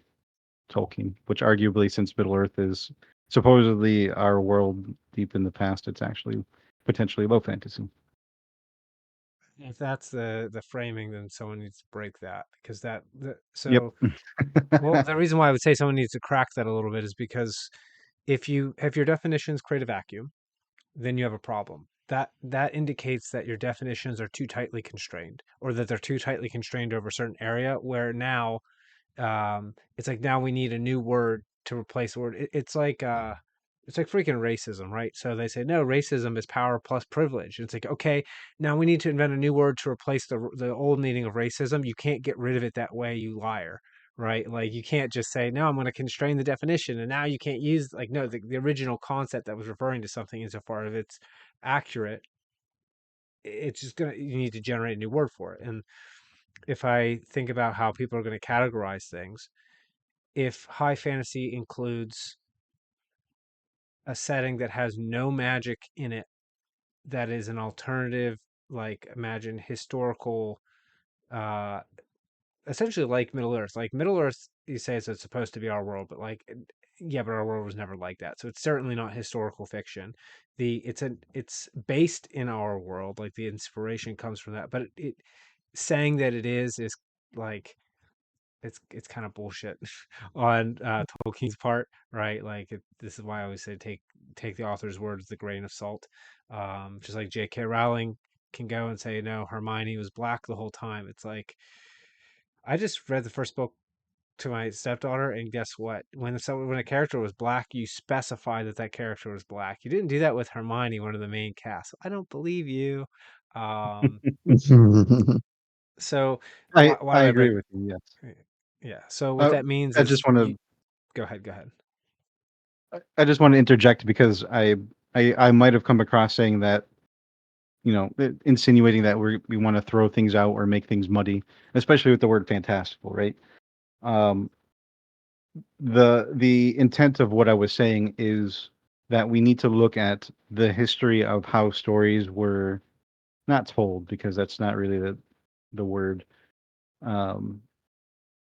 Tolkien, which arguably, since Middle Earth is supposedly our world deep in the past, it's actually potentially low fantasy. if that's the framing, then someone needs to break that because Yep. so well, the reason why I would say someone needs to crack that a little bit is because if your definitions create a vacuum, then you have a problem. That indicates that your definitions are too tightly constrained, or that they're too tightly constrained over a certain area. Where now, it's like now we need a new word to replace the word. It's like freaking racism, right? So they say no, racism is power plus privilege. And it's like, okay, now we need to invent a new word to replace the old meaning of racism. You can't get rid of it that way, you liar, right? Like you can't just say no, I'm going to constrain the definition, and now you can't use like no, the original concept that was referring to something insofar as it's accurate. It's just gonna you need to generate a new word for it. And if I think about how people are going to categorize things, if high fantasy includes a setting that has no magic in it, that is an alternative, like imagine historical, uh, essentially like Middle Earth. Like Middle Earth, you say it's supposed to be our world, but like, yeah, but our world was never like that. So it's certainly not historical fiction. It's based in our world. Like the inspiration comes from that, but saying that it is like it's kind of bullshit on Tolkien's part, right? Like this is why I always say take the author's words with a grain of salt. Just like J.K. Rowling can go and say no, Hermione was black the whole time. It's like I just read the first book to my stepdaughter, and guess what? When a character was black, you specify that that character was black. You didn't do that with Hermione, one of the main cast. I don't believe you. Um, so why I do I agree bring? with you. Yes. Yeah. So what Uh, that means I is just want you to go ahead. Go ahead. I just want to interject because I might have come across saying that, insinuating that we want to throw things out or make things muddy, especially with the word fantastical, right? Um, the intent of what I was saying is that we need to look at the history of how stories were not told, because that's not really the word. Um,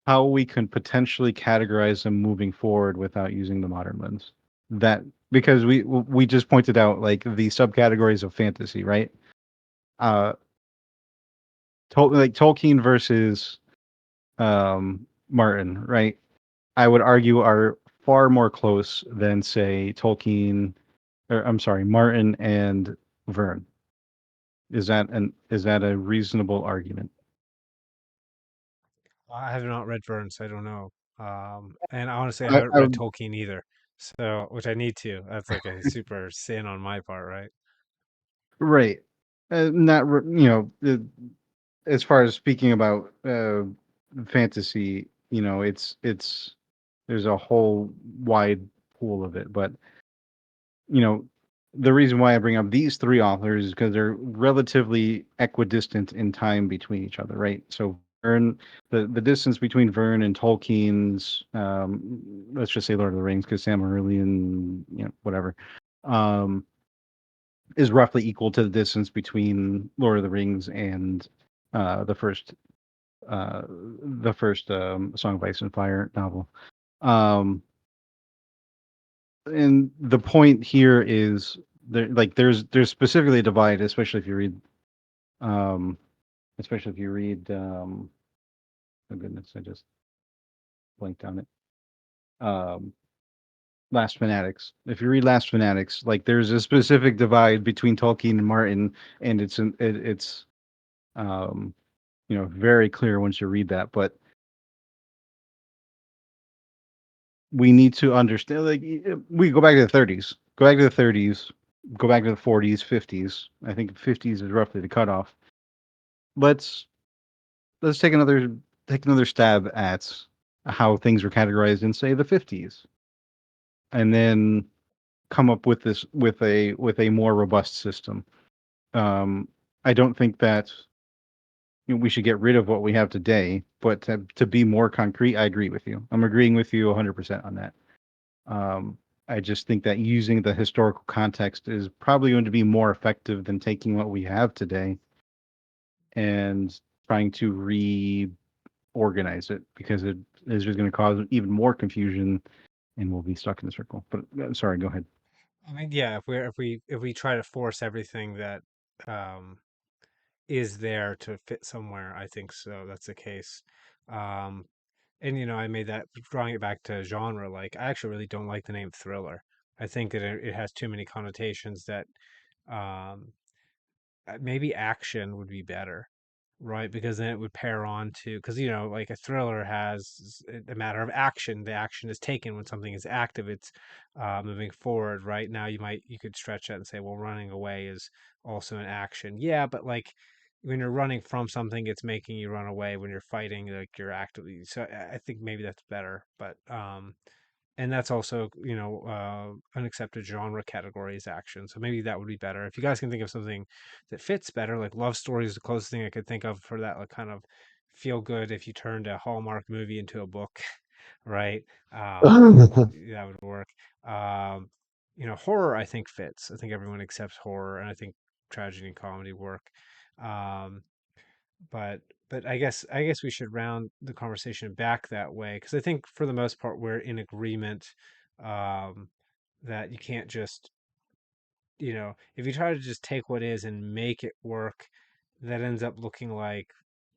how we can potentially categorize them moving forward without using the modern lens. That because we just pointed out like the subcategories of fantasy, right? Uh, like Tolkien versus Martin, right? I would argue are far more close than say Tolkien, or I'm sorry, Martin and Verne. Is that a reasonable argument? I have not read Verne, so I don't know. And honestly, I I, haven't I read Tolkien either. So, which I need to. That's like a super sin on my part, right? right. Not as far as speaking about fantasy, it's there's a whole wide pool of it, but you know, the reason why I bring up these three authors is because they're relatively equidistant in time between each other, right? So Verne, the distance between Verne and Tolkien's, let's just say Lord of the Rings, because Silmarillion, whatever, um, is roughly equal to the distance between Lord of the Rings and uh, the first, Song of Ice and Fire novel. Um, and the point here is there's specifically a divide, um especially if you read oh goodness, I just blanked on it. um Last Fanatics. If you read Last Fanatics, like there's a specific divide between Tolkien and Martin, and it's um very clear once you read that. But we need to understand, like, we go back to the 30s, go back to the 40s, 50s. I think 50s is roughly the cutoff. let's let's take another stab at how things were categorized in, say, the 50s, and then come up with this with a more robust system. um I don't think that we should get rid of what we have today. But to be more concrete, I agree with you. I'm agreeing with you 100% on that. Um, I just think that using the historical context is probably going to be more effective than taking what we have today and trying to reorganize it, because it is just going to cause even more confusion and we'll be stuck in the circle. But sorry, go ahead. I mean, yeah, if we try to force everything that um is there to fit somewhere, I think so. That's the case. Um, and I made that drawing it back to genre. Like, I actually really don't like the name thriller. I think that it has too many connotations that um, maybe action would be better, right? Because then it would pair on to, because like a thriller has a matter of action. The action is taken when something is active. It's moving forward. Right now, you could stretch that and say, well, running away is also an action. Yeah, but like when you're running from something, it's making you run away. When you're fighting, like you're actively. So I think maybe that's better. But and that's also an accepted genre category is action, so maybe that would be better. If you guys can think of something that fits better, like love story is the closest thing I could think of for that, like kind of feel good if you turned a Hallmark movie into a book. Right? That would work. um Horror I think fits. I think everyone accepts horror, and I think tragedy and comedy work. um but I guess we should round the conversation back that way, because I think for the most part we're in agreement, um, that you can't just, if you try to just take what is and make it work, that ends up looking like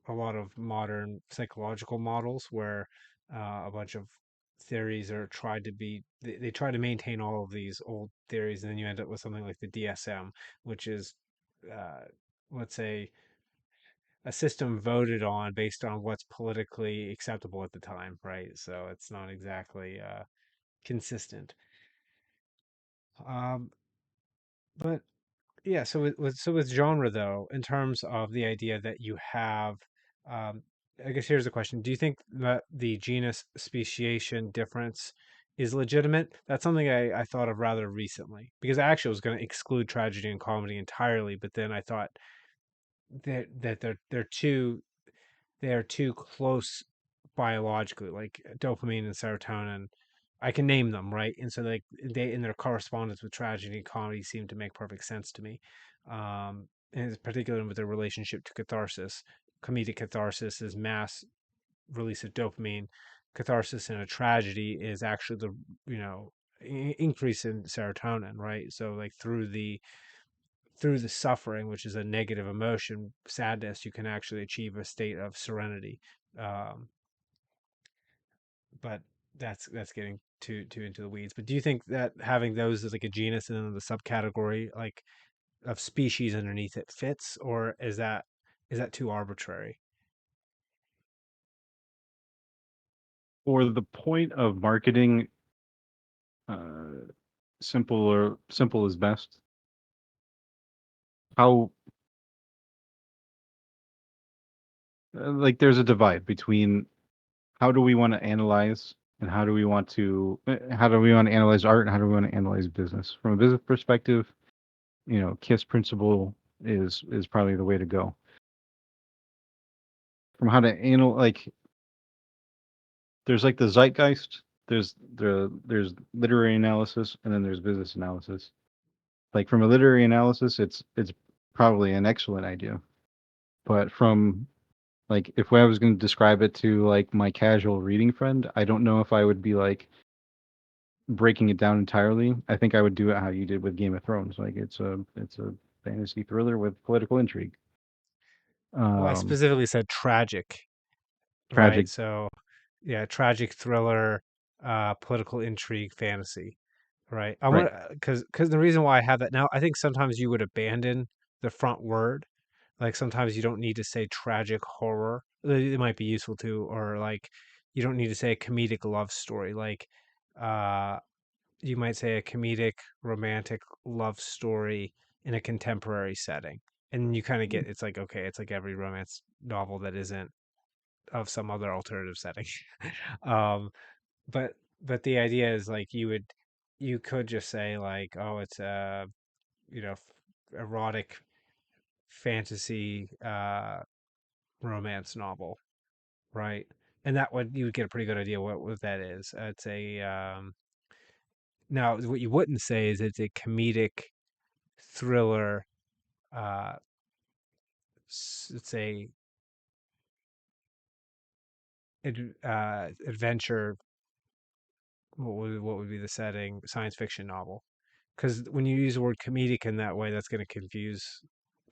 a lot of modern psychological models where a bunch of theories are tried to be they try to maintain all of these old theories, and then you end up with something like the DSM, which is uh, let's say a system voted on based on what's politically acceptable at the time, right? So it's not exactly consistent. Um, but yeah, so with genre though, in terms of the idea that you have, um, I guess here's the question: do you think that the genus speciation difference is legitimate? That's something I thought of rather recently, because I actually was going to exclude tragedy and comedy entirely, but then I thought that they're too close biologically, like dopamine and serotonin. I can name them, right? And so like they in their correspondence with tragedy and comedy seem to make perfect sense to me. And particularly with their relationship to catharsis. Comedic catharsis is mass release of dopamine. Catharsis in a tragedy is actually the increase in serotonin, right? So like through the suffering, which is a negative emotion, sadness, you can actually achieve a state of serenity. Um, but that's getting too into the weeds. But do you think that having those as like a genus and then the subcategory like of species underneath it fits, or is that too arbitrary? For the point of marketing, uh, simple is best. How like there's a divide between how do we want to analyze and how do we want to analyze art and how do we want to analyze business. From a business perspective, KISS principle is probably the way to go. From how to like there's like the zeitgeist, there's literary analysis, and then there's business analysis. Like from a literary analysis, it's probably an excellent idea. But from like if I was going to describe it to like my casual reading friend, I don't know if I would be like breaking it down entirely. I think I would do it how you did with Game of Thrones. Like it's a fantasy thriller with political intrigue. Well, I Um, specifically said tragic, right? tragic, So yeah, tragic thriller, political intrigue, fantasy, right? I right? want because the reason why I have that now, I think sometimes you would abandon the front word. Like sometimes you don't need to say tragic horror. It might be useful to, or like you don't need to say a comedic love story. Like uh you might say a comedic romantic love story in a contemporary setting. And you kind of get it's like okay, it's like every romance novel that isn't of some other alternative setting. um but but the idea is like you could just say like, oh, it's a erotic fantasy romance novel, right? And that would you would get a pretty good idea what that is. It's a now what you wouldn't say is it's a comedic thriller. Uh, it's a adventure. What would be the setting? Science fiction novel. Because when you use the word comedic in that way, that's going to confuse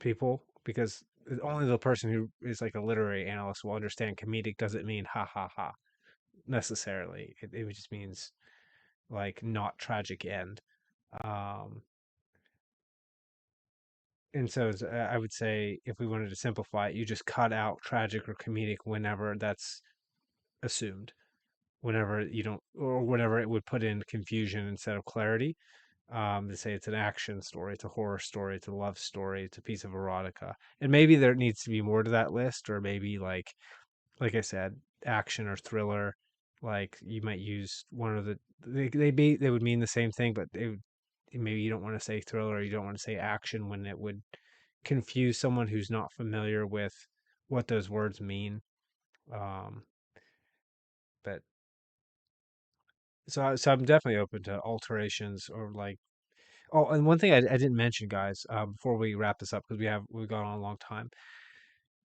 people because only the person who is like a literary analyst will understand comedic doesn't mean ha ha ha necessarily. It just means like not tragic end. Um, and so I would say if we wanted to simplify it, you just cut out tragic or comedic whenever that's assumed, whenever you don't, or whenever it would put in confusion instead of clarity. To say it's an action story, it's a horror story, it's a love story, it's a piece of erotica, and maybe there needs to be more to that list, or maybe like I said, action or thriller. Like you might use one of they would mean the same thing, but maybe you don't want to say thriller, or you don't want to say action when it would confuse someone who's not familiar with what those words mean. Um, but so I'm definitely open to alterations or like. Oh, and one thing I didn't mention, guys, before we wrap this up, because we've gone on a long time.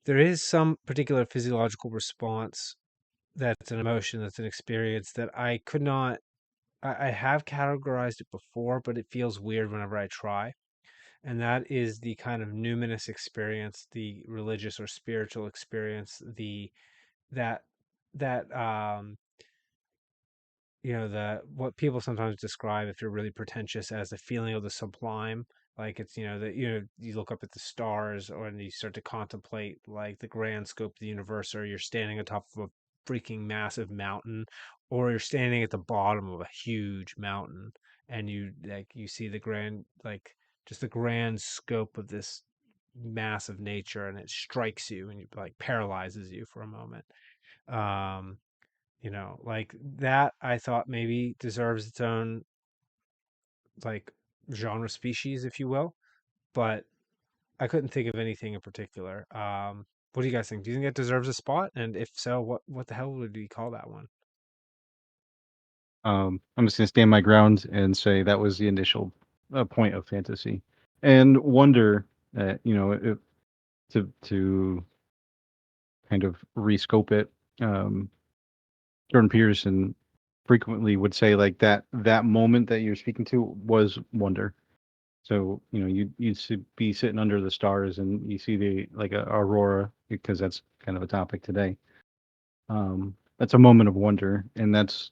There is some particular physiological response that's an emotion, that's an experience that I could not. I have categorized it before, but it feels weird whenever I try, and that is the kind of numinous experience, the religious or spiritual experience, the that that the what people sometimes describe, if you're really pretentious, as the feeling of the sublime. Like it's that you look up at the stars, or and you start to contemplate like the grand scope of the universe, or you're standing on top of a freaking massive mountain, or you're standing at the bottom of a huge mountain, and you see the grand, like just the grand scope of this massive nature, and it strikes you and you like paralyzes you for a moment. um like that I thought maybe deserves its own like genre species, if you will, but I couldn't think of anything in particular. What do you guys think? Do you think it deserves a spot? And if so, what the hell would we call that one? I'm just gonna stand my ground and say that was the initial point of fantasy, and wonder that to kind of rescope it. Um, Jordan Peterson frequently would say like that moment that you're speaking to was wonder. So you'd be sitting under the stars and you see the like a aurora, because that's kind of a topic today. That's a moment of wonder, and that's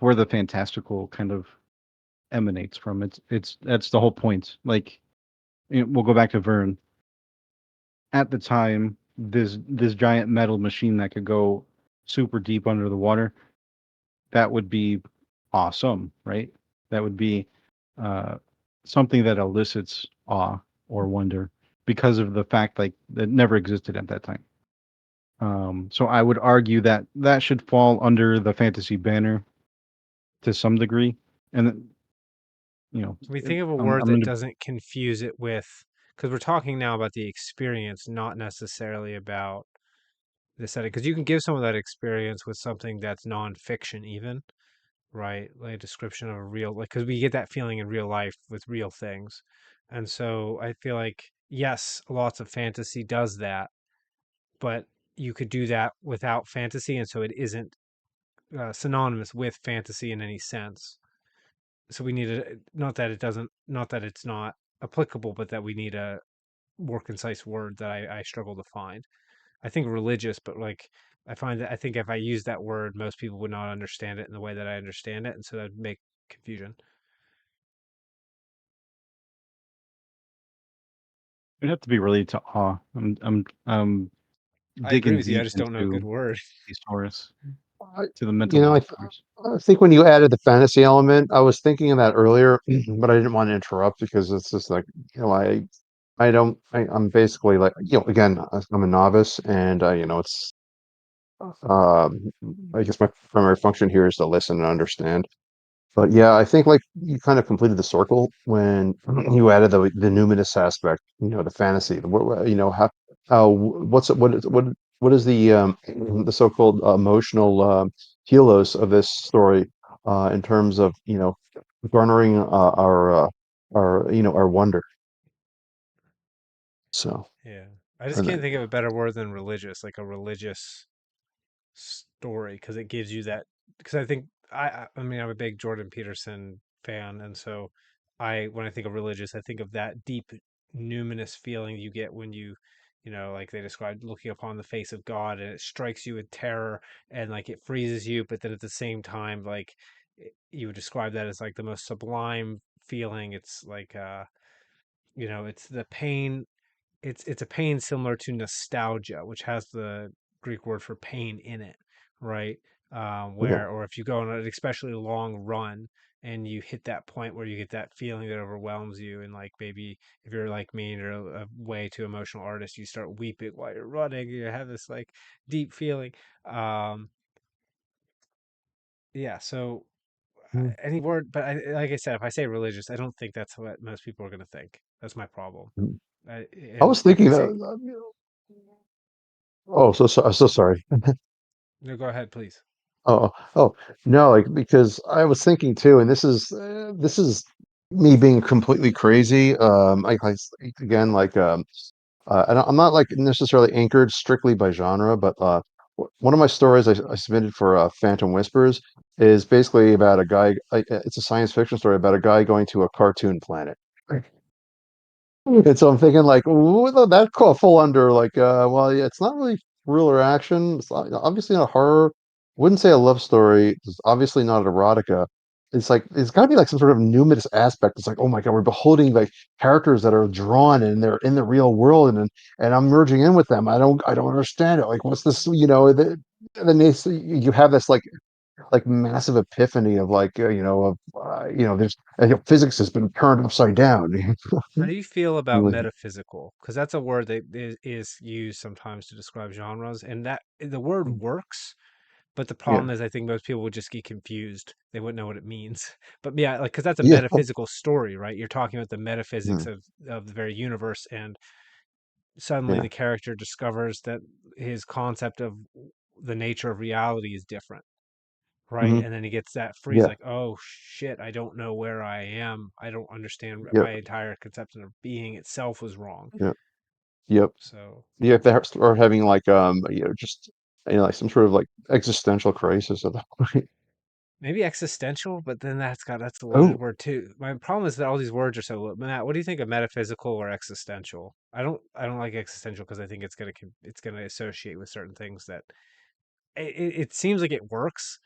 where the fantastical kind of emanates from. It's that's the whole point. Like we'll go back to Verne. At the time, this giant metal machine that could go super deep under the water, that would be awesome, right? That would be uh, something that elicits awe or wonder because of the fact like that never existed at that time. So I would argue that that should fall under the fantasy banner to some degree, and you know, Can we think of a I'm word I'm that gonna doesn't confuse it with, because we're talking now about the experience, not necessarily about the setting, because you can give some of that experience with something that's nonfiction even, right? Like a description of a real, like, because we get that feeling in real life with real things. And so I feel like, yes, lots of fantasy does that, but you could do that without fantasy. And so it isn't synonymous with fantasy in any sense. So we need not that it doesn't, not that it's not applicable, but that we need a more concise word that I struggle to find. I think religious, but like I find that I think if I use that word, most people would not understand it in the way that I understand it, and so that'd make confusion. it'd have to be related to awe. I'm I agree digging with you. I deep just don't know a good into word. these stories, I, to the you mental know, metaphors. I think when you added the fantasy element, I was thinking of that earlier, but I didn't want to interrupt because it's just like, I don't, I'm basically like, again, I'm a novice and, it's, um, I guess my primary function here is to listen and understand. But yeah, I think like you kind of completed the circle when you added the numinous aspect, the fantasy, how what is the so-called emotional telos of this story in terms of garnering our wonder. So Yeah. I just and can't then think of a better word than religious, like a religious story, because it gives you that. Because I think I mean, I'm a big Jordan Peterson fan, and so when I think of religious, I think of that deep numinous feeling you get when like they described looking upon the face of God, and it strikes you with terror, and like it freezes you, but then at the same time, like you would describe that as like the most sublime feeling. It's like it's the pain, it's a pain similar to nostalgia, which has the Greek word for pain in it, right? yeah. Where, or if you go on an especially long run and you hit that point where you get that feeling that overwhelms you, and like maybe if you're like me and you're a way too emotional artist, you start weeping while you're running. You have this like deep feeling. Um, yeah. So Mm, any word, but like I said, if I say religious, I don't think that's what most people are going to think. That's my problem. mm. I And was thinking it's that. Oh, so sorry. no, go ahead, please. Oh, no, like because I was thinking too, and this is me being completely crazy. Again, like I'm not like necessarily anchored strictly by genre, but one of my stories I submitted for Phantom Whispers is basically about a guy. It's a science fiction story about a guy going to a cartoon planet. And so I'm thinking like, that could fall under like, well, yeah, it's not really thriller action. It's obviously not horror. Wouldn't say a love story. It's obviously not erotica. It's like it's got to be like some sort of numinous aspect. It's like, oh my God, we're beholding like characters that are drawn and they're in the real world, and I'm merging in with them. I don't understand it. Like, what's this? And then you have this like massive epiphany of like there's physics has been turned upside down. How do you feel about Like, metaphysical? Because that's a word that is used sometimes to describe genres, and that the word works, but the yeah. problem is I think most people would just get confused. They wouldn't know what it means. But yeah, like because that's a Yeah. metaphysical story, right? You're talking about the metaphysics Mm, of the very universe, and suddenly yeah. the character discovers that his concept of the nature of reality is different, right? Hmm. And then he gets that freeze, Yeah. like, oh shit, I don't know where I am. I don't understand. Yep. My entire conception of being itself was wrong. Yep. Yep. So Yeah. If they start having like just like some sort of like existential crisis at that point. maybe existential, but then that's a loaded Oh, word too. My problem is that all these words are so Matt, what do you think of metaphysical or existential? I don't like existential because I think it's gonna associate with certain things that it seems like it works,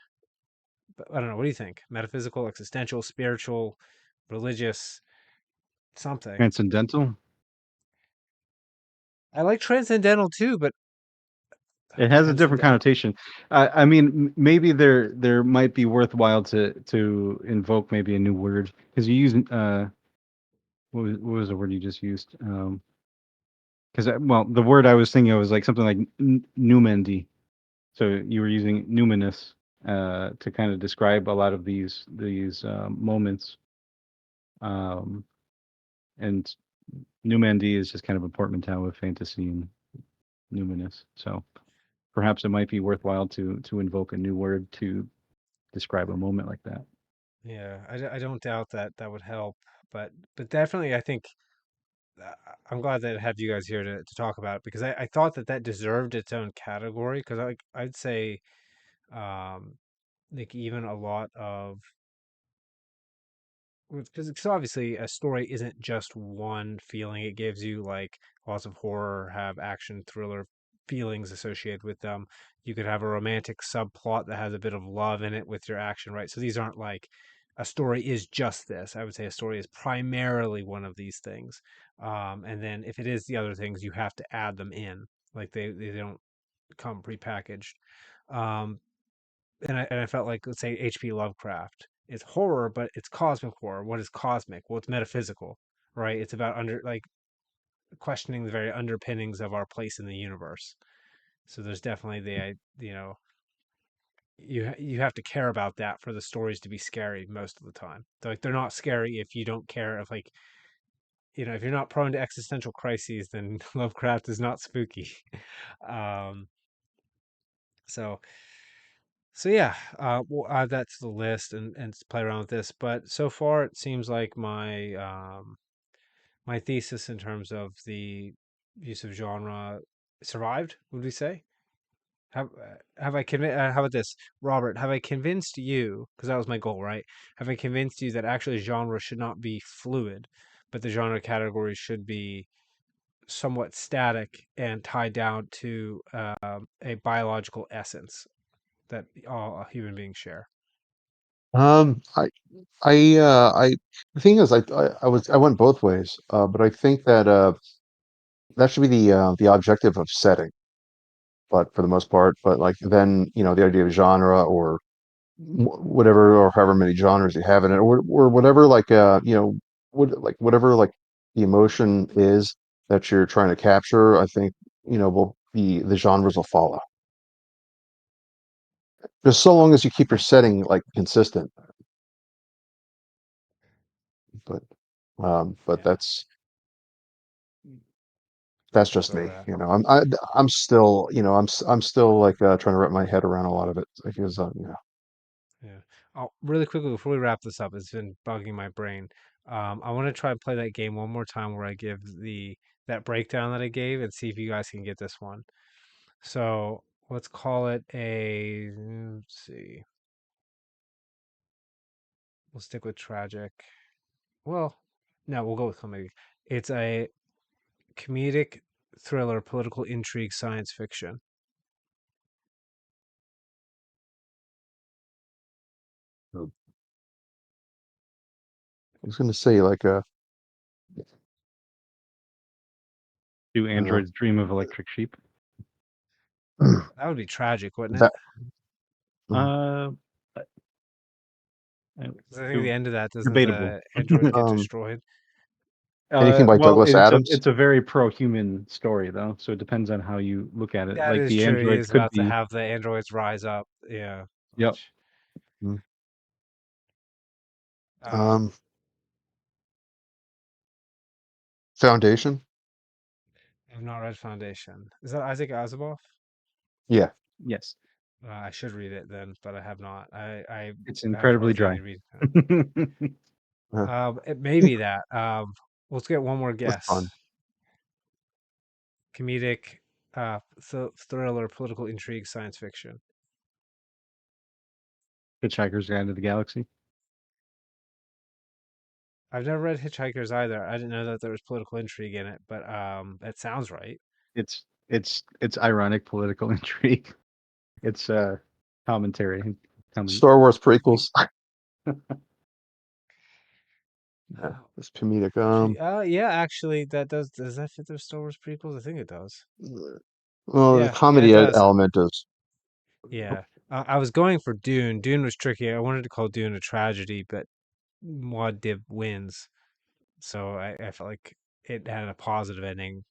but I don't know. What do you think? Metaphysical, existential, spiritual, religious, something. Transcendental. I like transcendental too, but It has a different transcendent. connotation. I mean, maybe there might be worthwhile to invoke maybe a new word because you use what was the word you just used? Because well, the word I was thinking of was like something like numendi. So you were using numinous to kind of describe a lot of these moments. Um, and numendi is just kind of a portmanteau of fantasy and numinous. So perhaps it might be worthwhile to invoke a new word to describe a moment like that. Yeah, I don't doubt that that would help, but definitely I think uh, I'm glad that I have you guys here to talk about it because I thought that that deserved its own category because I'd say um like even a lot of because obviously a story isn't just one feeling it gives you. Like lots of horror have action thriller feelings associated with them. You could have a romantic subplot that has a bit of love in it with your action, right? So these aren't like a story is just this. I would say a story is primarily one of these things, and then if it is the other things, you have to add them in. Like they don't come prepackaged. um, and I felt like, let's say, H.P. Lovecraft is horror, but it's cosmic horror. What is cosmic? Well, it's metaphysical, right? It's about questioning the very underpinnings of our place in the universe. So there's definitely you have to care about that for the stories to be scary most of the time. Like they're not scary if you don't care if like if you're not prone to existential crises, then Lovecraft is not spooky. um, so so yeah, we'll add that to the list and play around with this. But so far, it seems like my thesis in terms of the use of genre survived. Would we say? Have I convinced? How about this, Robert? Have I convinced you? Because that was my goal, right? Have I convinced you that actually genre should not be fluid, but the genre categories should be somewhat static and tied down to a biological essence that all human beings share? Um, I, the thing is, I went both ways, but I think that that should be the objective of setting, but for the most part, but like then, the idea of genre or whatever, or however many genres you have in it, or whatever, like, whatever, like, the emotion is that you're trying to capture, I think, will the genres will follow. Just so long as you keep your setting like consistent. But but Yeah, that's that's just where we're me. at. I'm still, I'm still like trying to wrap my head around a lot of it because Yeah. Oh, really quickly before we wrap this up, it's been bugging my brain. I want to try and play that game one more time where I give the that breakdown that I gave and see if you guys can get this one. So let's call it a. Let's see. We'll stick with tragic. Well, no, we'll go with comedy. It's a comedic thriller, political intrigue, science fiction. I was going to say like Do uh, androids dream of electric sheep? That would be tragic, wouldn't it? that uh, Uh, uh, 'Cause I think the de- end of that doesn't debatable. the android get um, destroyed? anything by Well, Douglas Adams. it's a very pro-human story though, so it depends on how you look at it. That Like is the true. He android is could about to be, have the androids rise up. Yeah, yep, which Mm. um, Um, Foundation. I've not read Foundation. Is that Isaac Asimov? Yeah. yes, I should read it then, but I have not. I it's have incredibly towards the end dry. of reading. uh, It may be that. Let's get one more that's guess. fun. Comedic, thriller, political intrigue, science fiction. Hitchhiker's Guide to the Galaxy. I've never read Hitchhikers either. I didn't know that there was political intrigue in it, but it sounds right. It's ironic political intrigue. It's commentary. Comedy. Star Wars prequels. Yeah, Oh, it's comedic. yeah, actually, that does that fit those Star Wars prequels? I think it does. Well, the Yeah, it comedy does. element is. Yeah. I was going for Dune. Dune was tricky. I wanted to call Dune a tragedy, but Maud Dib wins. So I felt like it had a positive ending,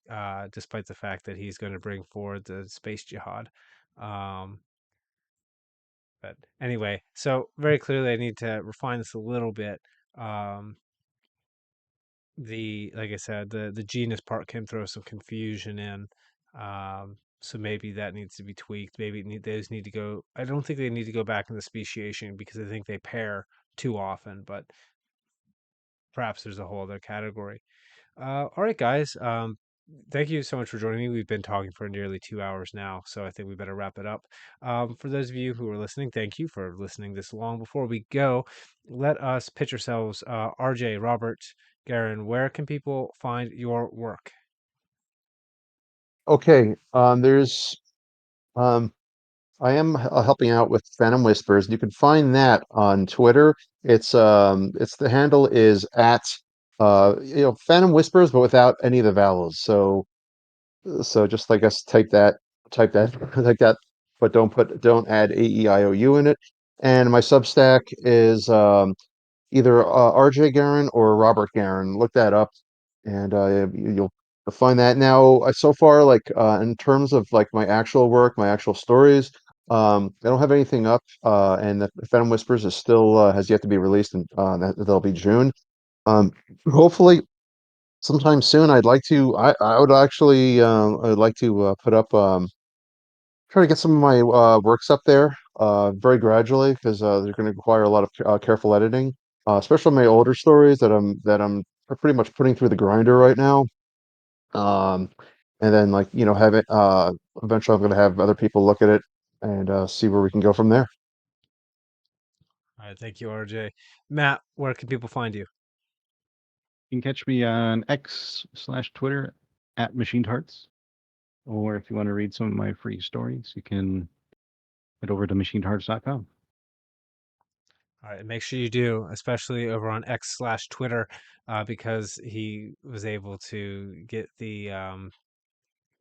despite the fact that he's going to bring forward the space jihad. Um, but anyway, so very clearly I need to refine this a little bit. Um, like I said, the genus part can throw some confusion in. So maybe that needs to be tweaked. Maybe those need to go. I don't think they need to go back in the speciation because I think they pair too often. But perhaps there's a whole other category. All right, guys. Thank you so much for joining me. We've been talking for nearly 2 hours now, so I think we better wrap it up. For those of you who are listening, thank you for listening this long. Before we go, let us pitch ourselves. RJ, Robert, Garron, where can people find your work? Okay. There's um I am helping out with Phantom Whispers. You can find that on Twitter. It's the handle is at Phantom Whispers, but without any of the vowels. So just I guess type that like that, but don't add AEIOU in it. And my Substack is either RJ Garron or Robert Garron. Look that up, and you'll find that. Now, so far, like in terms of like my actual work, my actual stories, I don't have anything up, and the Phantom Whispers is still has yet to be released, and that'll be June. Um, hopefully, sometime soon. I'd like to. I would actually. I'd like to put up. Try to get some of my works up there. Very gradually because they're going to require a lot of careful editing. Especially my older stories that I'm pretty much putting through the grinder right now. Um, and then like have it. Eventually, I'm going to have other people look at it and see where we can go from there. All right, thank you, RJ. Matt, where can people find you? You can catch me on X/Twitter at Machined Hearts, or if you want to read some of my free stories, you can head over to machinedhearts.com. All right, make sure you do, especially over on X/Twitter, because he was able to get the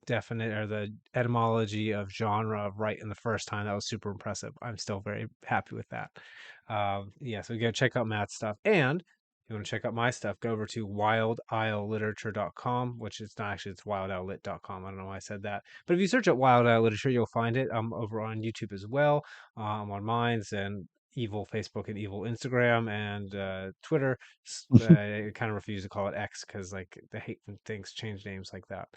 definite or the etymology of genre right in the first time. That was super impressive. I'm still very happy with that. Yeah, so go check out Matt's stuff. And if you want to check out my stuff, go over to wildisliterature.com, which is not actually, it's wildisleit.com. I don't know why I said that. But if you search at Wild Isle Literature, you'll find it. I'm over on YouTube as well. I'm on Minds and Evil Facebook and Evil Instagram and Twitter. I kind of refuse to call it X because like the hate when things change names like that.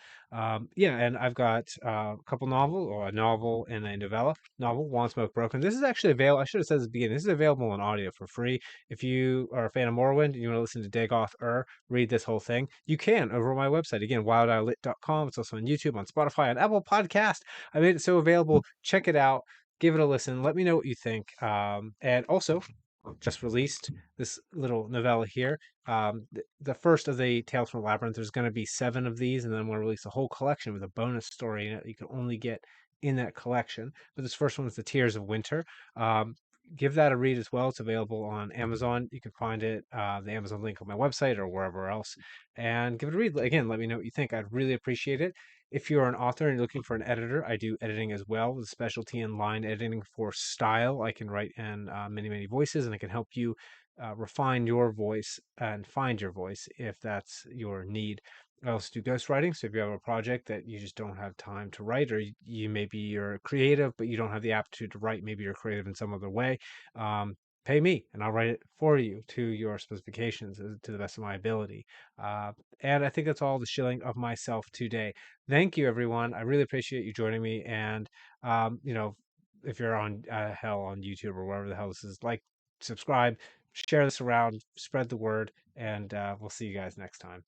Yeah, and I've got a couple novels, or a novel and a novella. Novel, One Smoke Broken. This is actually available. I should have said this at the beginning. This is available on audio for free. If you are a fan of Morrowind and you want to listen to Dagoth read this whole thing, you can over on my website. Again, wildisleit.com. It's also on YouTube, on Spotify, on Apple Podcast. I made it so available. Check it out. Give it a listen. Let me know what you think. And also, just released this little novella here. The first of the Tales from the Labyrinth. There's going to be 7 of these, and then I'm going to release a whole collection with a bonus story in it. You can only get in that collection. But this first one is The Tears of Winter. Um, Give that a read as well. It's available on Amazon. You can find it, the Amazon link on my website or wherever else, and give it a read. Again, let me know what you think. I'd really appreciate it. If you're an author and you're looking for an editor, I do editing as well with a specialty in line editing for style. I can write in many, many voices, and I can help you refine your voice and find your voice if that's your need. I also do ghostwriting. So if you have a project that you just don't have time to write, or you maybe you're creative, but you don't have the aptitude to write, maybe you're creative in some other way, pay me and I'll write it for you to your specifications to the best of my ability. Uh, and I think that's all the shilling of myself today. Thank you, everyone. I really appreciate you joining me. And, if you're on hell on YouTube or wherever the hell this is, like, subscribe, share this around, spread the word, and we'll see you guys next time.